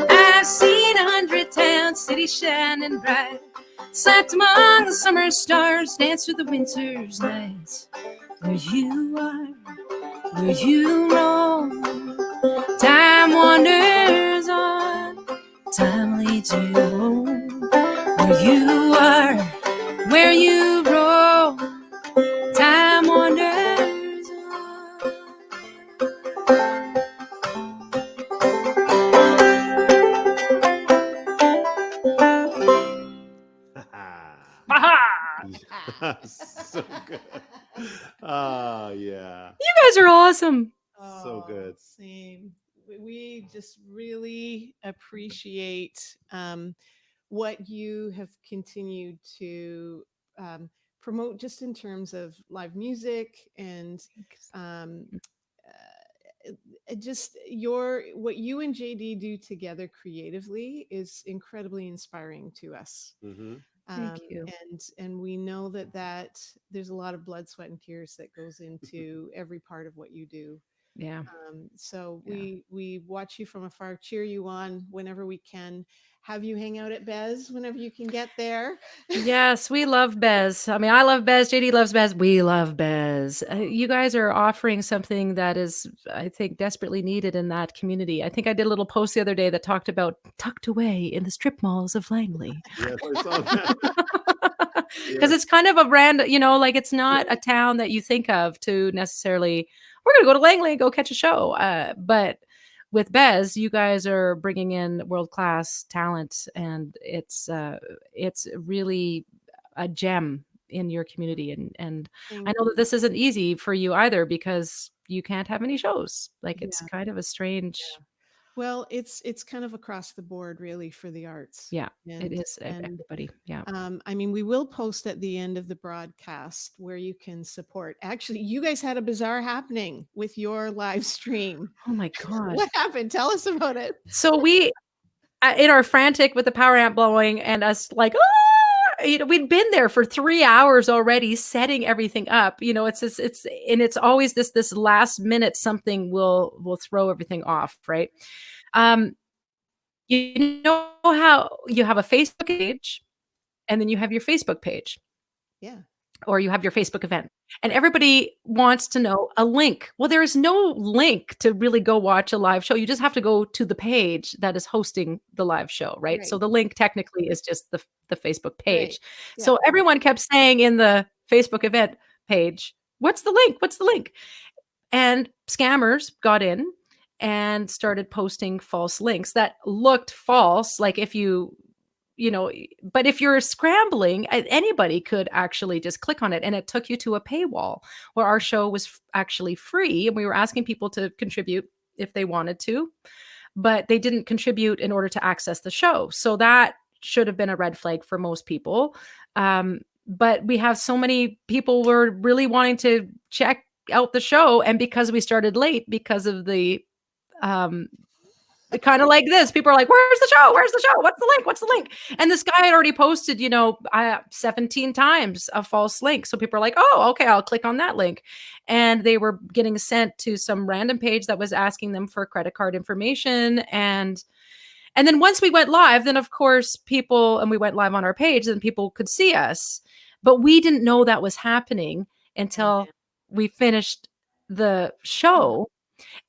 I've seen 100 towns, cities shining bright, slept among the summer stars, danced through the winter's nights. Where you are, where you roam, time wanders on, time leads you home. Where you are, where you roam, time wanders on. Yeah, so good. Ah, yeah. You guys are awesome. So good. Same. We just really appreciate what you have continued to promote, just in terms of live music and um, just what you and JD do together creatively is incredibly inspiring to us. Mm-hmm. Thank you. And we know that there's a lot of blood, sweat, and tears that goes into every part of what you do. Yeah. So we watch you from afar, cheer you on whenever we can, have you hang out at Bez whenever you can get there. Yes, we love Bez. I mean, I love Bez. JD loves Bez. We love Bez. You guys are offering something that is, I think, desperately needed in that community. I think I did a little post the other day that talked about tucked away in the strip malls of Langley. Yes, I saw that. Because it's kind of a random, like it's not a town that you think of to necessarily, we're going to go to Langley and go catch a show. But with Bez, you guys are bringing in world-class talent, and it's really a gem in your community. And I know that this isn't easy for you either, because you can't have any shows. Like, it's kind of a strange Well, it's kind of across the board, really, for the arts. Yeah, it And is everybody. Yeah. I mean, we will post at the end of the broadcast where you can support. Actually, you guys had a bizarre happening with your live stream. Oh my God. What happened? Tell us about it. So we, in our frantic with the power amp blowing and us like, "Ah!" We'd been there for 3 hours already setting everything up. It's always this last minute something will throw everything off, right? Um, you know how you have a Facebook page and then you have your Facebook page Yeah. or you have your Facebook event and everybody wants to know a link. Well, there is no link to really go watch a live show. You just have to go to the page that is hosting the live show, right? So Right. the link technically is just the Facebook page. Right. Yeah. So everyone kept saying in the Facebook event page, "What's the link? What's the link?" And scammers got in and started posting false links that looked false. Like if but if you're scrambling, anybody could actually just click on it and it took you to a paywall where our show was actually free and we were asking people to contribute if they wanted to, but they didn't contribute in order to access the show. So that should have been a red flag for most people. But we have so many people were really wanting to check out the show. And because we started late, because of the kind of like this, people are like, "Where's the show? Where's the show? What's the link? What's the link?" And this guy had already posted, 17 times a false link. So people are like, "Oh, okay, I'll click on that link." And they were getting sent to some random page that was asking them for credit card information. And then once we went live, then of course we went live on our page, then people could see us. But we didn't know that was happening until we finished the show.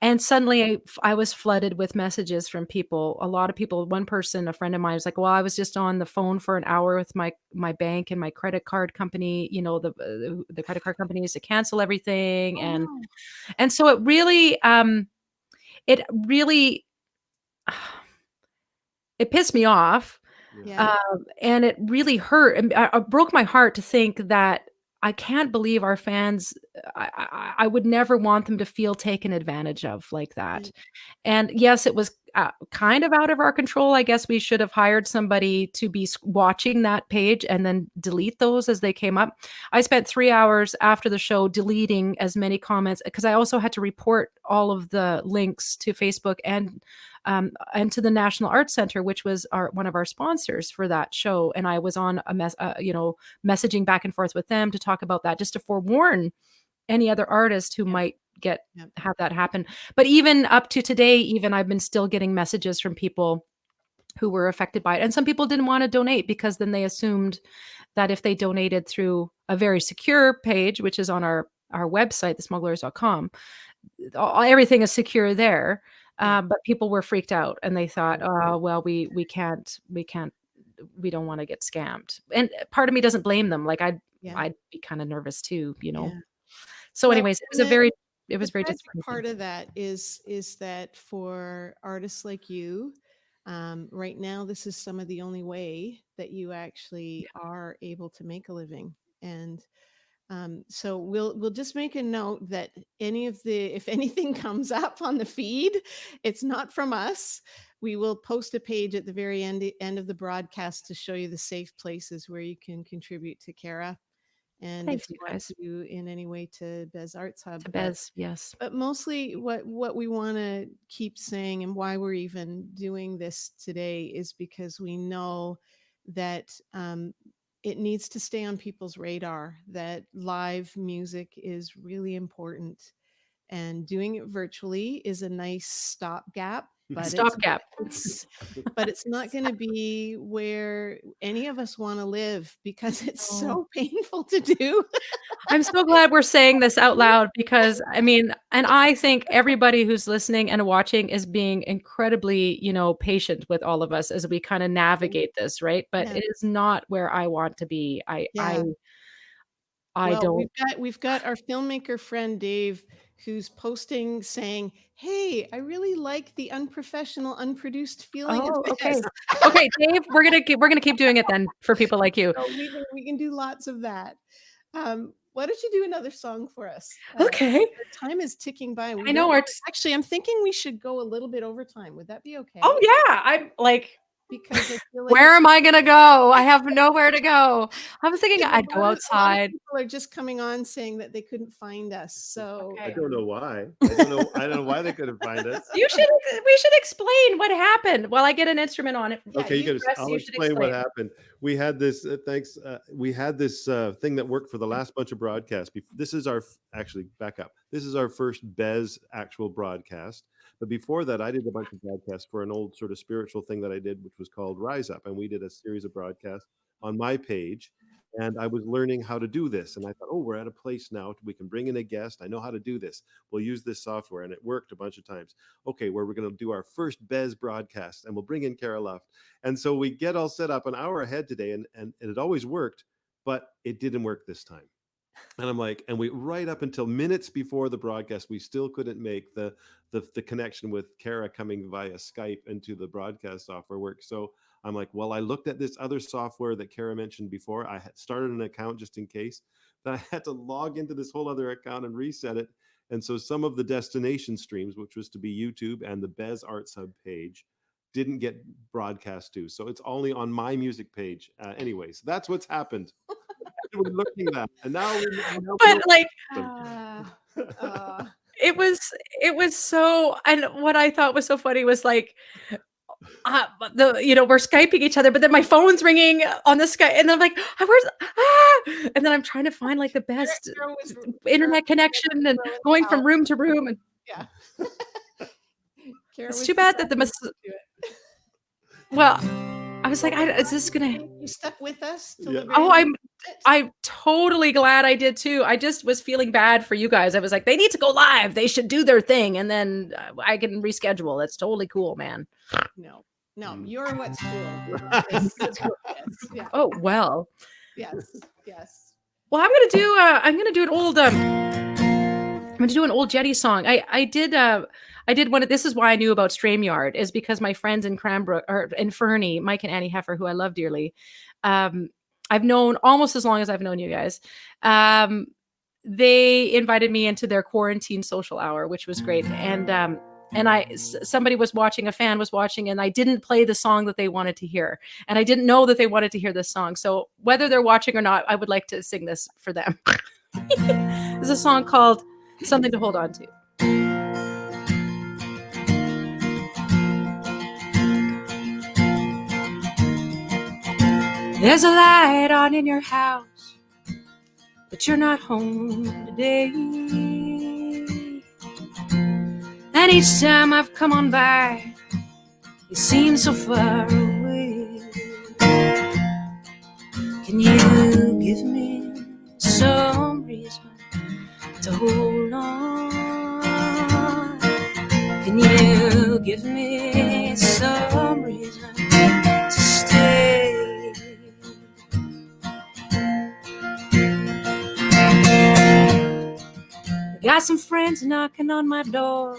And suddenly I was flooded with messages from people, a lot of people. One person, a friend of mine, was like, "Well, I was just on the phone for an hour with my bank and my credit card company, the credit card companies to cancel everything." And so it really it pissed me off. Yeah. And it really hurt. And it broke my heart to think that I can't believe our fans. I would never want them to feel taken advantage of like that. And yes, it was kind of out of our control. I guess we should have hired somebody to be watching that page and then delete those as they came up. I spent 3 hours after the show deleting as many comments because I also had to report all of the links to Facebook and to the National Arts Center, which was one of our sponsors for that show. And I was on messaging back and forth with them to talk about that, just to forewarn any other artist who might have that happen. But even up to today, I've been still getting messages from people who were affected by it. And some people didn't want to donate because then they assumed that if they donated through a very secure page, which is on our website, thesmugglers.com, everything is secure there. But people were freaked out and they thought, "Oh, well, we don't want to get scammed." And part of me doesn't blame them. Like I'd be kind of nervous too, So anyways, it was very disappointing. Part of that is that for artists like you, right now, this is some of the only way that you actually are able to make a living. And so we'll just make a note that if anything comes up on the feed, it's not from us. We will post a page at the very end of the broadcast to show you the safe places where you can contribute to Cara. And Thanks, if you you guys. want to in any way to Bez Arts Hub. Bez, yes. But mostly what we want to keep saying and why we're even doing this today is because we know that it needs to stay on people's radar, that live music is really important. And doing it virtually is a nice stopgap. But it's not going to be where any of us want to live because it's so painful to do. I'm so glad we're saying this out loud because and I think everybody who's listening and watching is being incredibly, patient with all of us as we kind of navigate this, right? But it is not where I want to be. I don't. We've got our filmmaker friend Dave who's posting saying, "Hey, I really like the unprofessional, unproduced feeling of this." Okay, Dave, we're gonna keep doing it then for people like you. So we can do lots of that. Why don't you do another song for us? Okay. Our time is ticking by. I know. Actually, I'm thinking we should go a little bit over time. Would that be okay? Oh yeah. I'm like, Because I feel like where am I gonna go? I have nowhere to go. I was thinking because I'd go a lot of outside. people are just coming on saying that they couldn't find us. So I Okay. don't know why. I don't know why they couldn't find us. We should explain what happened while I get an instrument on it. Okay, you Russ, I'll you should explain what explain. happened. We had this, thanks. We had this thing that worked for the last bunch of broadcasts. This is actually, back up. This is our first Bez actual broadcast. But before that, I did a bunch of broadcasts for an old sort of spiritual thing that I did, which was called Rise Up. And we did a series of broadcasts on my page. And I was learning how to do this. And I thought, oh, we're at a place now. We can bring in a guest. I know how to do this. We'll use this software. And it worked a bunch of times. Okay, where we're going to do our first Bez broadcast. And we'll bring in Cara Luft. And so we get all set up an hour ahead today. And it always worked, but it didn't work this time. And I'm like, and we right up until minutes before the broadcast, we still couldn't make the connection with Cara coming via Skype into the broadcast software work. So I'm like, well, I looked at this other software that Cara mentioned before. I had started an account just in case. Then I had to log into this whole other account and reset it. And so some of the destination streams, which was to be YouTube and the Bez Arts Hub page, didn't get broadcast to. So it's only on my music page. Anyways, that's what's happened. We're looking at that, and now But like, it was so, and what I thought was so funny was like, we're Skyping each other, but then my phone's ringing on the Skype, and I'm like, and then I'm trying to find like the best internet connection and going from room to room, and yeah. it's too bad that well, I was like, is this gonna? You stuck with us. Yeah. Oh, I'm totally glad I did too. I just was feeling bad for you guys. I was like, they need to go live. They should do their thing, and then I can reschedule. That's totally cool, man. No, you're what's cool. Yeah. Oh well. Yes. Well, I'm gonna do an old I'm gonna do an old Jetty song. I did one. This is why I knew about StreamYard, is because my friends in Cranbrook or in Fernie, Mike and Annie Heffer, who I love dearly, I've known almost as long as I've known you guys. They invited me into their quarantine social hour, which was great. And somebody was watching, a fan was watching, and I didn't play the song that they wanted to hear. And I didn't know that they wanted to hear this song. So whether they're watching or not, I would like to sing this for them. There's a song called Something to Hold On To. There's a light on in your house, but you're not home today. And each time I've come on by, you seem so far away. Can you give me some reason to hold on? Can you give me some reason to stay? Got some friends knocking on my door.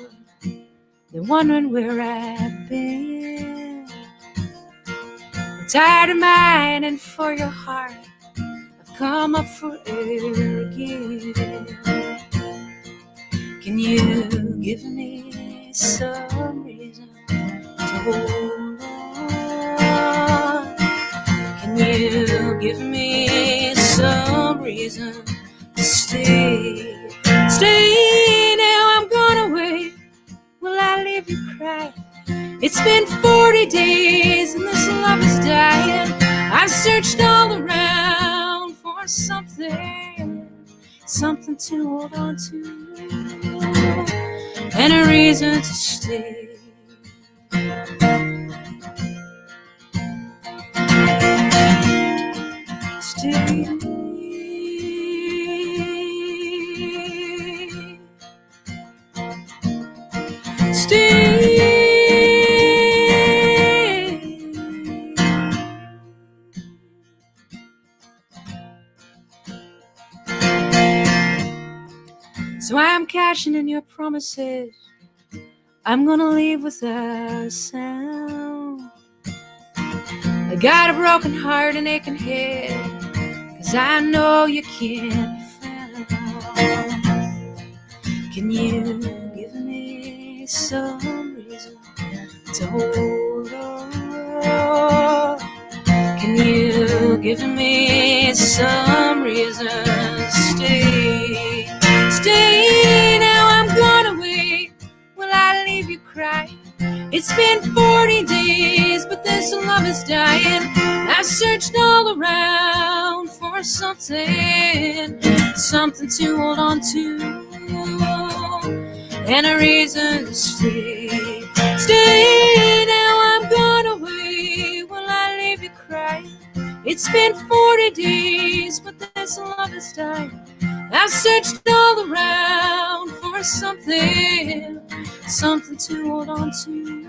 They're wondering where I've been. I'm tired of mine and for your heart, I've come up for air again. Can you give me some reason to hold on? Can you give me some reason to stay? Stay, now I'm gonna wait. Will I leave you crying? It's been 40 days and this love is dying. I've searched all around for something to hold on to, and a reason to stay. Stay. So I'm cashing in your promises. I'm gonna leave without a sound. I got a broken heart and aching head, 'cause I know you can't be found. Can you give me some reason to hold on? Can you give me some reason to stay? Stay, now I'm gone away. Will I leave you crying? It's been 40 days, but this love is dying. I've searched all around for something to hold on to, and a reason to stay. Stay, now I'm gone away. Will I leave you crying? It's been 40 days, but this love is dying. I've searched all around for something to hold on to,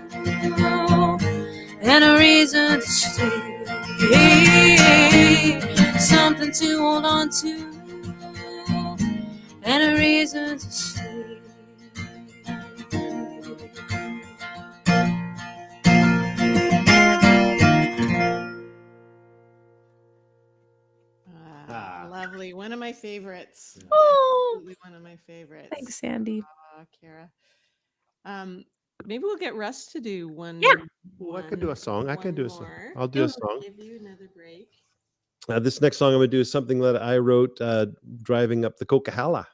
and a reason to stay. Something to hold on to, and a reason to stay. Lovely. One of my favorites. Oh, Absolutely one of my favorites. thanks, Sandy. Cara. Maybe we'll get Russ to do one. Yeah. I could do a song. I can do a song. more. I'll do a song. Give you another break. This next song I'm going to do is something that I wrote driving up the Coquihalla.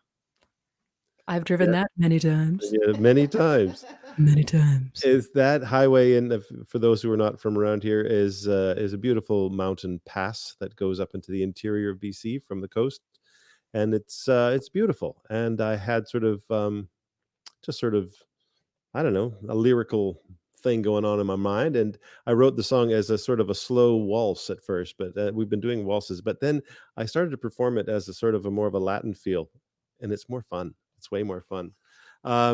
I've driven that many times. Yeah, many times. Many times. Is that highway, and for those who are not from around here, is a beautiful mountain pass that goes up into the interior of BC from the coast, and it's beautiful. And I had sort of I don't know, a lyrical thing going on in my mind, and I wrote the song as a sort of a slow waltz at first, but we've been doing waltzes, but then I started to perform it as a sort of a more of a Latin feel, and it's more fun. It's way more fun. I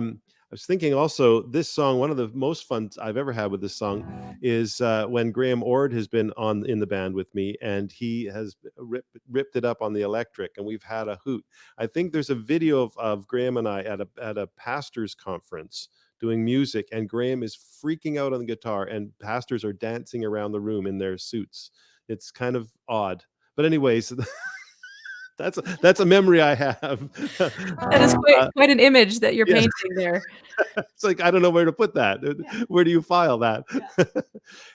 was thinking also, this song, one of the most fun I've ever had with this song is when Graham Ord has been in the band with me, and he has ripped it up on the electric, and we've had a hoot. I think there's a video of Graham and I at a pastor's conference doing music, and Graham is freaking out on the guitar, and pastors are dancing around the room in their suits. It's kind of odd. But anyways, that's a memory I have. That is quite an image that you're painting there. It's like, I don't know where to put that. Where do you file that?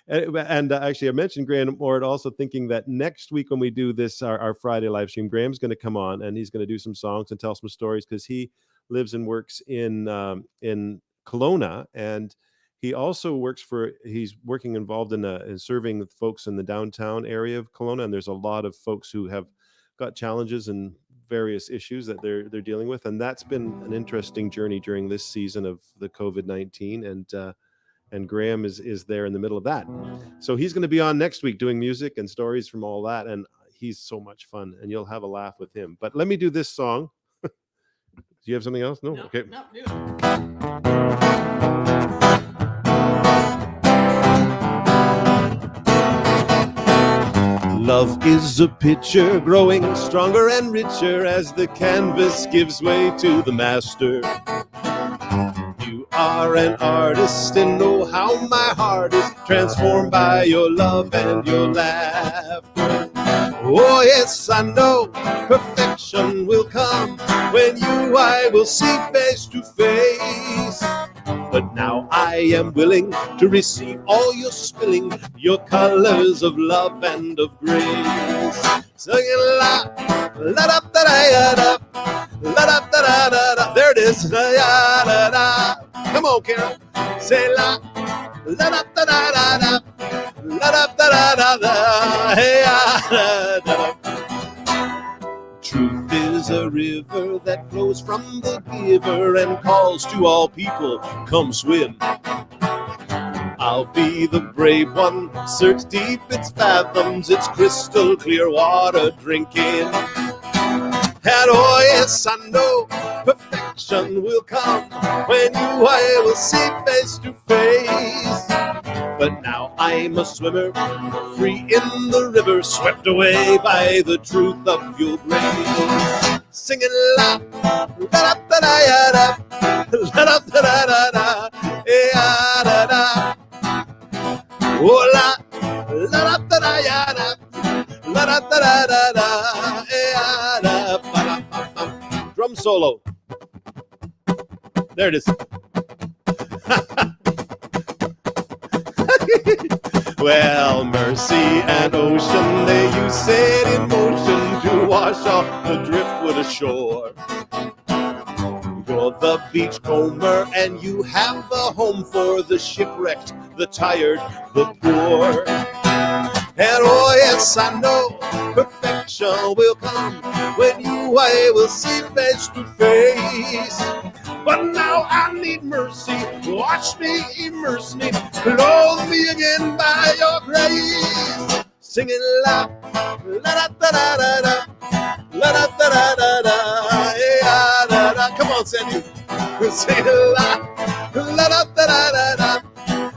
And actually, I mentioned Graham Ord, also thinking that next week when we do this, our Friday live stream, Graham's going to come on and he's going to do some songs and tell some stories, because he lives and works in Kelowna, and he also he's working involved in serving folks in the downtown area of Kelowna, and there's a lot of folks who have got challenges and various issues that they're dealing with, and that's been an interesting journey during this season of the COVID-19, and Graham is there in the middle of that. So he's going to be on next week doing music and stories from all that, and he's so much fun, and you'll have a laugh with him. But let me do this song. Do you have something else? No? Okay. No, do it. Love is a picture growing stronger and richer as the canvas gives way to the master. You are an artist and know how my heart is transformed by your love and your laughter. Oh yes, I know perfection will come when you I will see face to face. But now I am willing to receive all your spilling, your colors of love and of grace. Singing la, la da da da da, la da da da da. There it is. Da da da. Come on, Carol. Say la, la da da da da, la da da da da. Hey, da da. Truth is a river that flows from the giver and calls to all people, come swim. I'll be the brave one, search deep its fathoms, its crystal clear water drinking. And oh yes, I know perfection will come when you I will see face to face. But now I'm a swimmer, free in the river, swept away by the truth of your grace. Singing la, la da da da da, la da da da da, da da da. Oh la, la da da da da, la da da da da, da da. Drum solo. There it is. Well, mercy and ocean, they you set in motion to wash off the driftwood ashore. You're the beachcomber and you have a home for the shipwrecked, the tired, the poor. And oh yes, I know perfection will come when you I will see face to face. But now I need mercy, wash me, immerse me, clothe me again by your grace. Singing la, la da da da da da, la da da da da da, yeah, da da. Come on, Sandy, sing la, la da da da da,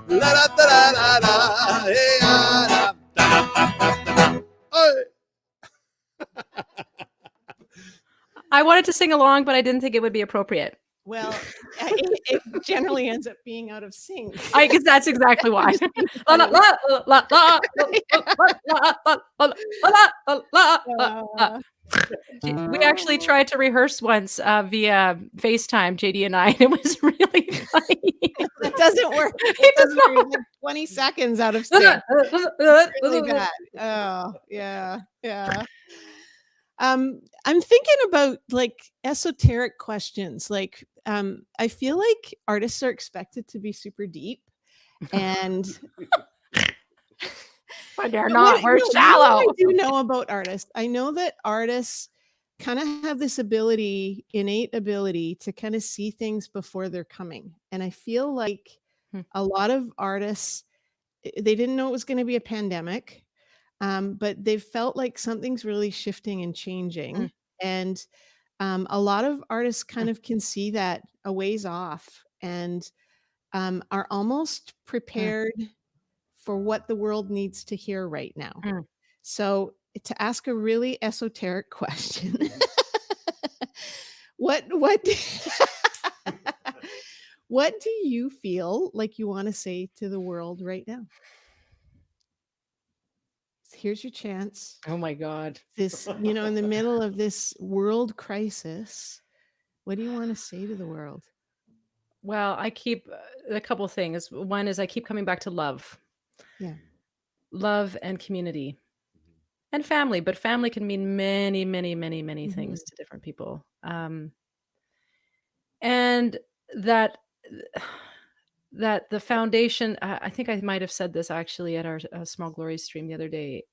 la da da da da, yeah, da. I wanted to sing along, but I didn't think it would be appropriate. Well, it generally ends up being out of sync. I guess that's exactly why. We actually tried to rehearse once via FaceTime, JD and I, and it was really funny. That doesn't work. It does doesn't not. work. Like 20 seconds out of sync. Really bad. Oh, yeah. Yeah. I'm thinking about like esoteric questions. Like, I feel like artists are expected to be super deep, and But they're not. We're shallow. What I do know about artists. I know that artists kind of have this innate ability to kind of see things before they're coming. And I feel like a lot of artists, they didn't know it was going to be a pandemic, but they've felt like something's really shifting and changing. And a lot of artists kind of can see that a ways off and are almost prepared for what the world needs to hear right now. So to ask a really esoteric question, what what do you feel like you want to say to the world right now? Here's your chance. Oh my God. This, in the middle of this world crisis, what do you want to say to the world? Well, I keep a couple of things. One is I keep coming back to love. Yeah. Love and community and family, but family can mean many, many, many, many things to different people. And that the foundation, I think I might have said this actually at our Small Glories stream the other day.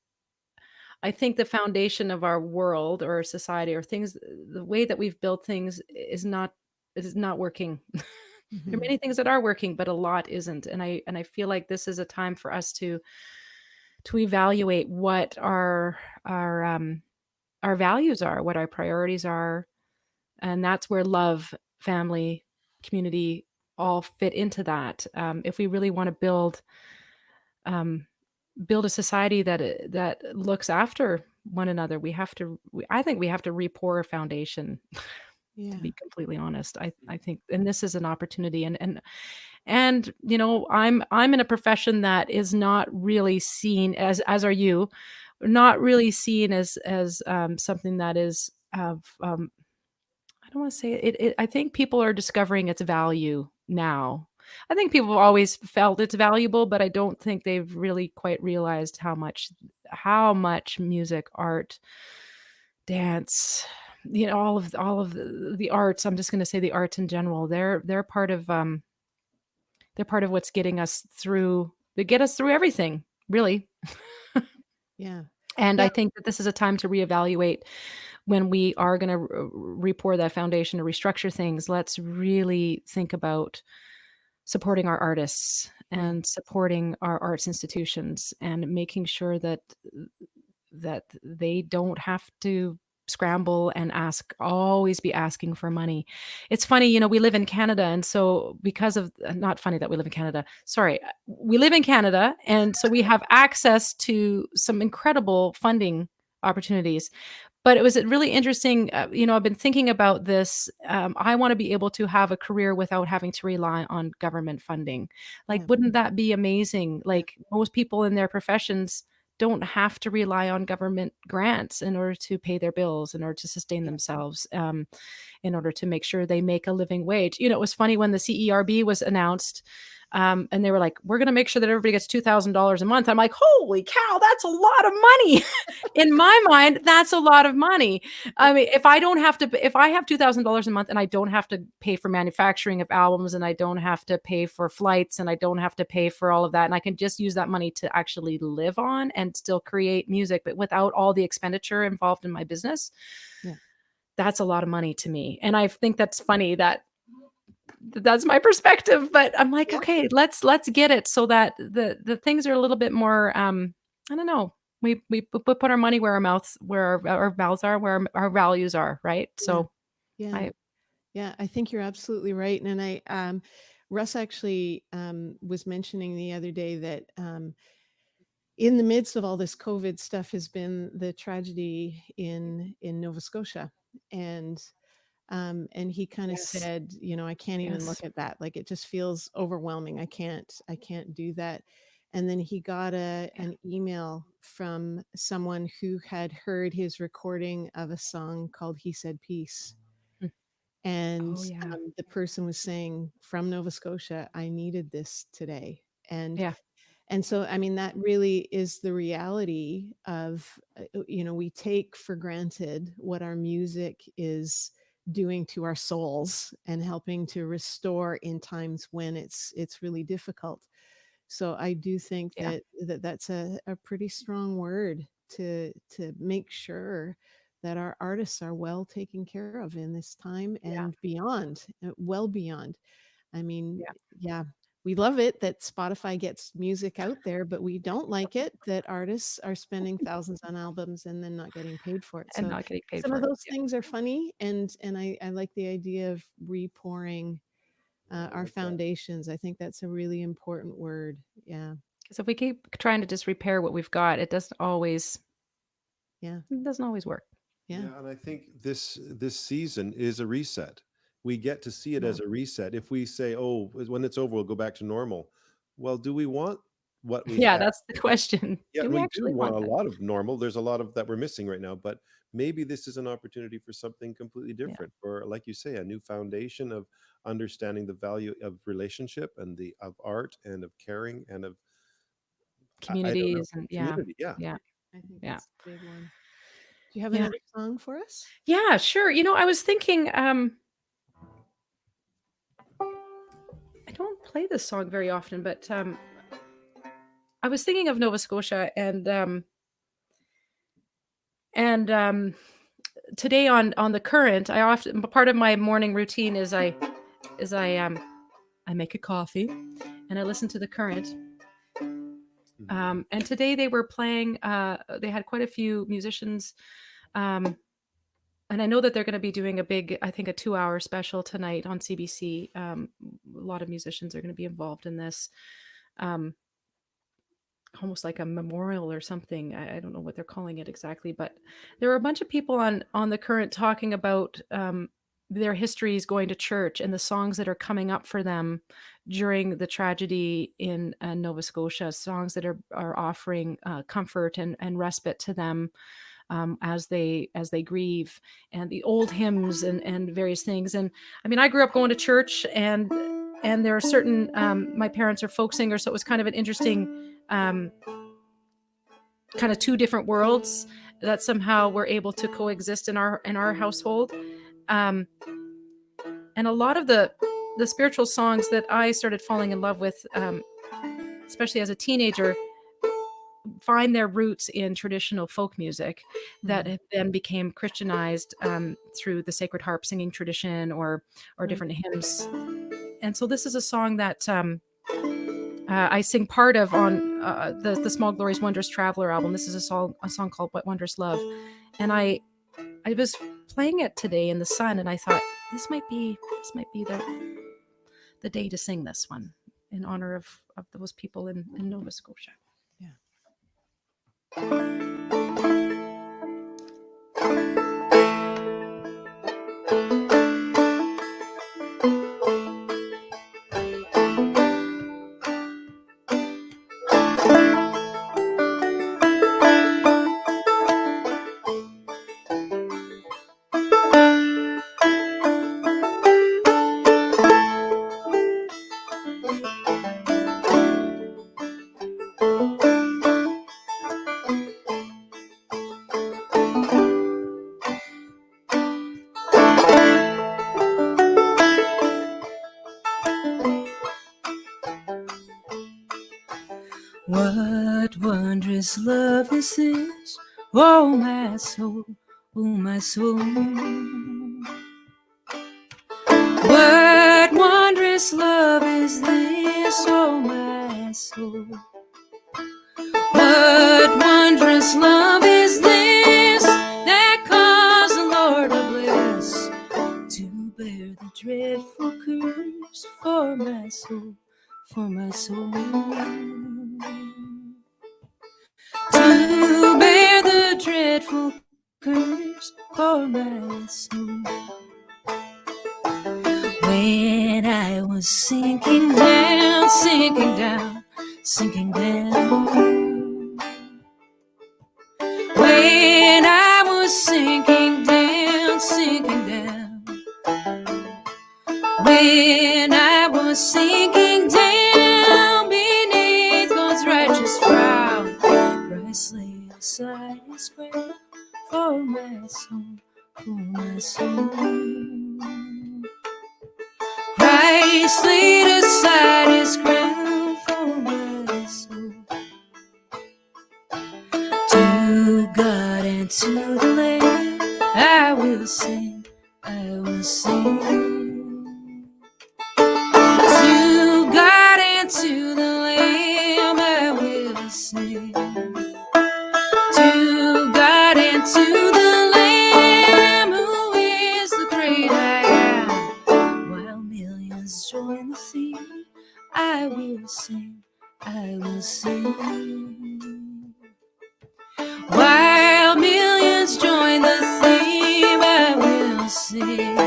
I think the foundation of our world or our society or things, the way that we've built things is not working. There are many things that are working, but a lot isn't. And I feel like this is a time for us to evaluate what our values are, what our priorities are. And that's where love, family, community all fit into that. If we really want to build a society that looks after one another, I think we have to re-pour a foundation. To be completely honest, I think, and this is an opportunity, and I'm in a profession that is not really seen as are you, not really seen as something that is of I don't want to say it. I think people are discovering its value now. I think people have always felt it's valuable, but I don't think they've really quite realized how much music, art, dance, all of the arts. I'm just going to say the arts in general. They're part of what's getting us through. They get us through everything, really. Yeah. And I think that this is a time to reevaluate when we are going to re-pour that foundation to restructure things. Let's really think about supporting our artists and supporting our arts institutions and making sure that they don't have to scramble and always be asking for money. It's funny, we live in Canada, and so because of not funny that we live in Canada. Sorry, we live in Canada, and so we have access to some incredible funding opportunities. But it was really interesting. I've been thinking about this. I want to be able to have a career without having to rely on government funding. Like, wouldn't that be amazing? Like, most people in their professions don't have to rely on government grants in order to pay their bills, in order to sustain themselves, in order to make sure they make a living wage. It was funny when the CERB was announced, and they were like, we're going to make sure that everybody gets $2,000 a month. I'm like, holy cow, that's a lot of money. In my mind, that's a lot of money. I mean, if I have $2,000 a month and I don't have to pay for manufacturing of albums, and I don't have to pay for flights, and I don't have to pay for all of that, and I can just use that money to actually live on and still create music, but without all the expenditure involved in my business, that's a lot of money to me. And I think that's funny that that's my perspective, but I'm like, okay, let's get it so that the things are a little bit more, I don't know. We put our money where our mouths are, where our values are, right? So I think you're absolutely right. And Russ actually was mentioning the other day that in the midst of all this COVID stuff has been the tragedy in Nova Scotia. And he kind of said, I can't even look at that. Like, it just feels overwhelming. I can't do that. And then he got an email from someone who had heard his recording of a song called He Said Peace. And the person was saying, from Nova Scotia, I needed this today. And so, I mean, that really is the reality of, we take for granted what our music is doing to our souls and helping to restore in times when it's really difficult. So I do think that's a pretty strong word to make sure that our artists are well taken care of in this time and beyond, well beyond. I mean, we love it that Spotify gets music out there, but we don't like it that artists are spending thousands on albums and then not getting paid for it. And So not getting paid some for of it. those things are funny, and I like the idea of repouring our foundations. I think that's a really important word. Yeah. Because if we keep trying to just repair what we've got, it doesn't always work. Yeah. And I think this season is a reset. We get to see it as a reset. If we say, oh, when it's over, we'll go back to normal. Well, do we want what we have? That's the question. Yeah, Do we do actually want a that? lot of normal. There's a lot of that we're missing right now, but maybe this is an opportunity for something completely different, for, like you say, a new foundation of understanding the value of relationship and of art and of caring and of Communities and community. I think that's a big one. Do you have another song for us? Yeah, sure. I was thinking, I don't play this song very often, but I was thinking of Nova Scotia, and today on the Current, I often, part of my morning routine is I make a coffee and I listen to the Current. And today they were playing. They had quite a few musicians, and I know that they're going to be doing a big, I think, a 2-hour special tonight on CBC. A lot of musicians are going to be involved in this. Almost like a memorial or something. I don't know what they're calling it exactly, but there were a bunch of people on the Current talking about their histories going to church and the songs that are coming up for them during the tragedy in Nova Scotia, songs that are offering comfort and respite to them as they grieve, and the old hymns and various things. And I mean, I grew up going to church, and there are certain my parents are folk singers, so it was kind of an interesting kind of two different worlds that somehow were able to coexist in our household. And a lot of the spiritual songs that I started falling in love with, especially as a teenager, find their roots in traditional folk music that then became Christianized through the Sacred Harp singing tradition or different hymns. And so this is a song that I sing part of on the Small Glories Wondrous Traveler album. This is a song called What Wondrous Love. And I was playing it today in the sun, and I thought this might be the day to sing this one in honor of those people in Nova Scotia. What wondrous love is this? Oh, my soul, oh, my soul. What wondrous love is this? Oh, my soul. What wondrous love is this that caused the Lord of bliss to bear the dreadful curse for my soul, for my soul. To bear the dreadful curse for my soul. When I was sinking down, sinking down, sinking down. When I was sinking down, sinking down. When I was sinking down beneath God's righteous frown, Christ laid aside his crown for my soul, for my soul. Christ laid aside his crown for my soul. To God and to the Lamb I will sing, I will sing. To God and to the Lamb I will sing. To God and to the Lamb who is the great I am. While millions join the theme, I will sing, I will sing. While millions join the theme, I will sing.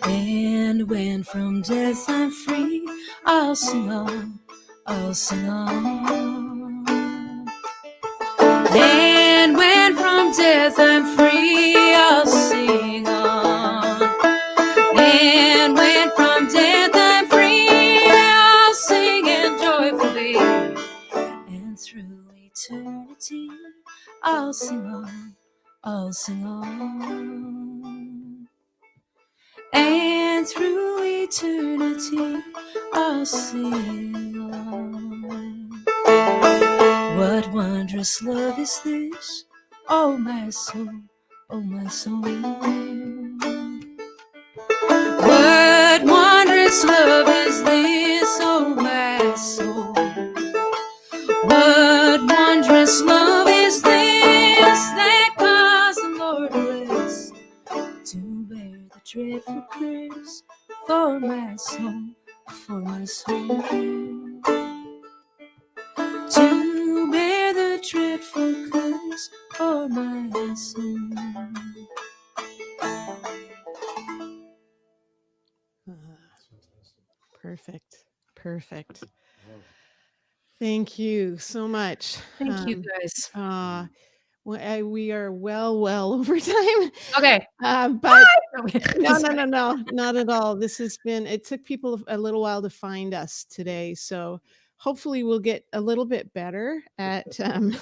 And when from death I'm free, I'll sing on, I'll sing on. And when from death I'm free, I'll sing on. And when from death I'm free, I'll sing and joyfully. And through eternity, I'll sing on, I'll sing on. And through eternity, I'll sing on. What wondrous love is this? Oh, my soul, oh, my soul. What wondrous love is this? Oh, my soul. What wondrous love is this that caused the Lord bliss to bear the dreadful curse for my soul, for my soul. To bear the dreadful curse for my soul. Perfect. Perfect. Thank you so much. Thank you guys. We are well over time. Okay. But no, not at all. This has been, it took people a little while to find us today. So hopefully we'll get a little bit better at, Or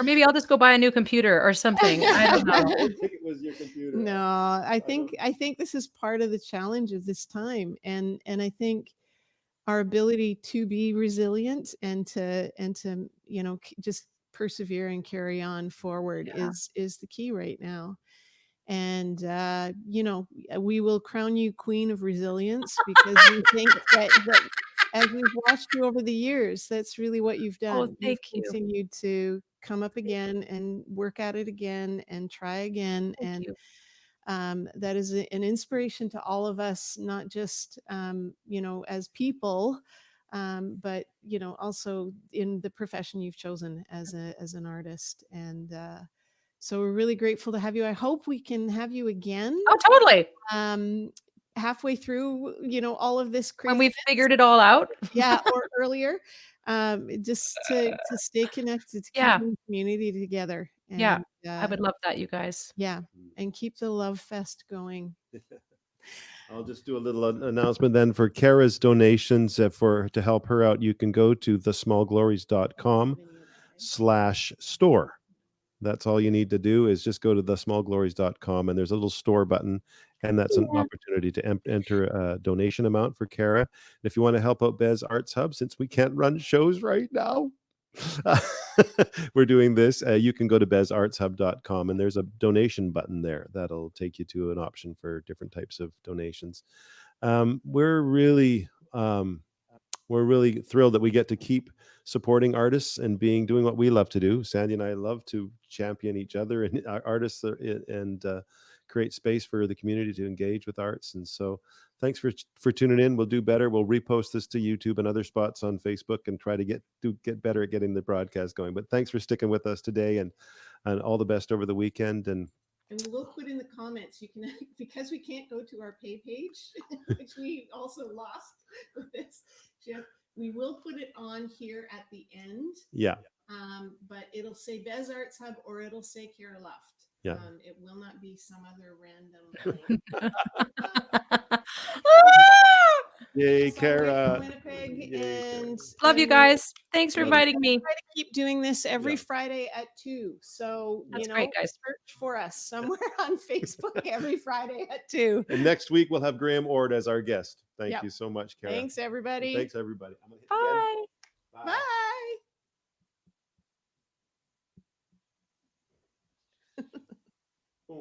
maybe I'll just go buy a new computer or something. I don't know. I didn't think it was your computer. no, I think this is part of the challenge of this time. And I think our ability to be resilient and to just persevere and carry on forward is the key right now. And we will crown you queen of resilience because we think that as we've watched you over the years, that's really what you've done. Thank you. Continued to come up again and work at it again and try again. Thank you. That is an inspiration to all of us, not just as people, but also in the profession you've chosen as an artist. And So we're really grateful to have you. I hope we can have you again. Oh, totally. Halfway through, all of this When we've craziness. figured it all out. Yeah, or earlier, just to stay connected, to Yeah. keep the community together. And, Yeah. I would love that, you guys. yeah, and keep the love fest going. I'll just do a little announcement then for Cara's donations to help her out. You can go to thesmallglories.com/store. That's all you need to do is just go to thesmallglories.com, and there's a little store button, and that's an opportunity to enter a donation amount for Cara. And if you want to help out Bez Arts Hub, since we can't run shows right now, we're doing this. You can go to bezartshub.com, and there's a donation button there that'll take you to an option for different types of donations. We're really thrilled that we get to keep supporting artists and doing what we love to do. Sandy and I love to champion each other and artists and create space for the community to engage with arts. And so thanks for tuning in. We'll do better. We'll repost this to YouTube and other spots on Facebook and try to get better at getting the broadcast going. But thanks for sticking with us today, and all the best over the weekend. And we will put in the comments, you can, because we can't go to our page, which we also lost with this, Jeff, we will put it on here at the end. Yeah. But it'll say Bez Arts Hub or it'll say Cara Luft. Yeah. It will not be some other random link. Yay, Cara. Winnipeg. Yay, And love you guys. Thanks for inviting me. Try to keep doing this every Friday at 2. So That's great, guys. search for us somewhere on Facebook every Friday at 2. And next week we'll have Graham Ord as our guest. Thank you so much, Cara. Thanks, everybody. Thanks, everybody. Bye. Bye. Bye.